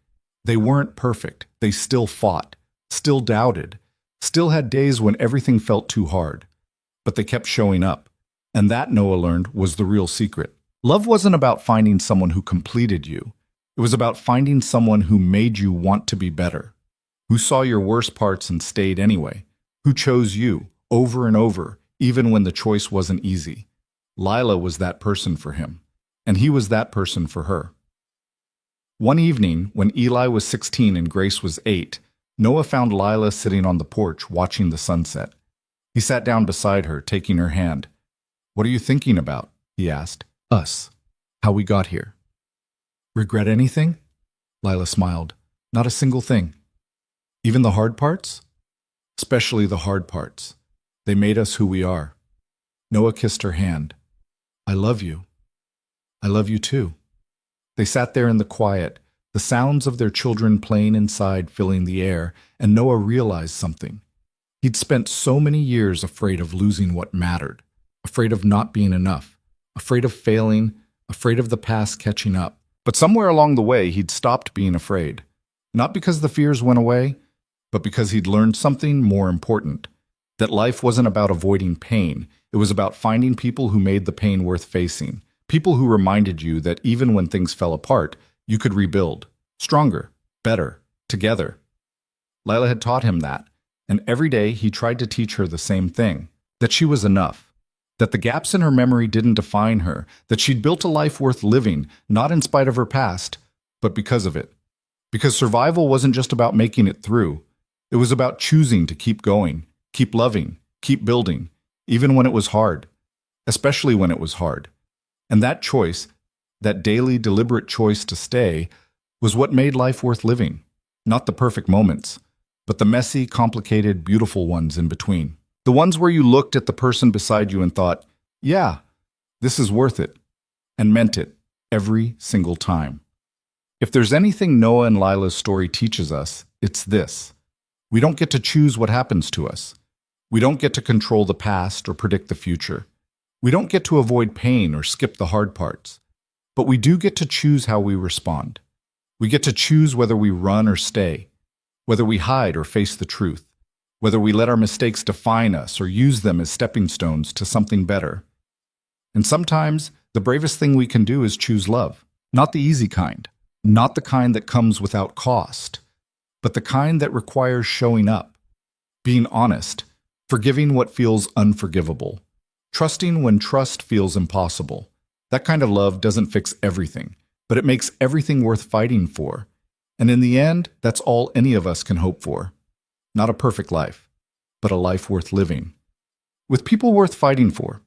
They weren't perfect. They still fought, still doubted, still had days when everything felt too hard. But they kept showing up. And that, Noah learned, was the real secret. Love wasn't about finding someone who completed you. It was about finding someone who made you want to be better, who saw your worst parts and stayed anyway, who chose you over and over, even when the choice wasn't easy. Lila was that person for him, and he was that person for her. One evening, when Eli was 16 and Grace was 8, Noah found Lila sitting on the porch watching the sunset. He sat down beside her, taking her hand. "What are you thinking about?" he asked. "Us. How we got here." "Regret anything?" Lila smiled. "Not a single thing." "Even the hard parts?" "Especially the hard parts. They made us who we are." Noah kissed her hand. "I love you." "I love you too." They sat there in the quiet, the sounds of their children playing inside filling the air, and Noah realized something. He'd spent so many years afraid of losing what mattered, afraid of not being enough, afraid of failing, afraid of the past catching up. But somewhere along the way, he'd stopped being afraid. Not because the fears went away, but because he'd learned something more important. That life wasn't about avoiding pain. It was about finding people who made the pain worth facing. People who reminded you that even when things fell apart, you could rebuild. Stronger, better, together. Lila had taught him that, and every day he tried to teach her the same thing. That she was enough. That the gaps in her memory didn't define her. That she'd built a life worth living, not in spite of her past, but because of it. Because survival wasn't just about making it through. It was about choosing to keep going, keep loving, keep building, even when it was hard. Especially when it was hard. And that choice, that daily, deliberate choice to stay, was what made life worth living. Not the perfect moments, but the messy, complicated, beautiful ones in between. The ones where you looked at the person beside you and thought, "Yeah, this is worth it," and meant it every single time. If there's anything Noah and Lila's story teaches us, it's this. We don't get to choose what happens to us. We don't get to control the past or predict the future. We don't get to avoid pain or skip the hard parts. But we do get to choose how we respond. We get to choose whether we run or stay, whether we hide or face the truth, whether we let our mistakes define us or use them as stepping stones to something better. And sometimes, the bravest thing we can do is choose love. Not the easy kind, not the kind that comes without cost, but the kind that requires showing up, being honest, forgiving what feels unforgivable, trusting when trust feels impossible. That kind of love doesn't fix everything, but it makes everything worth fighting for. And in the end, that's all any of us can hope for. Not a perfect life, but a life worth living, with people worth fighting for.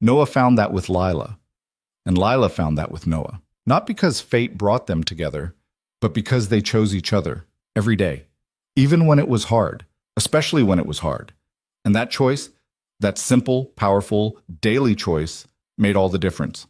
Noah found that with Lila, and Lila found that with Noah. Not because fate brought them together, but because they chose each other every day, even when it was hard, especially when it was hard. And that choice, that simple, powerful, daily choice, made all the difference.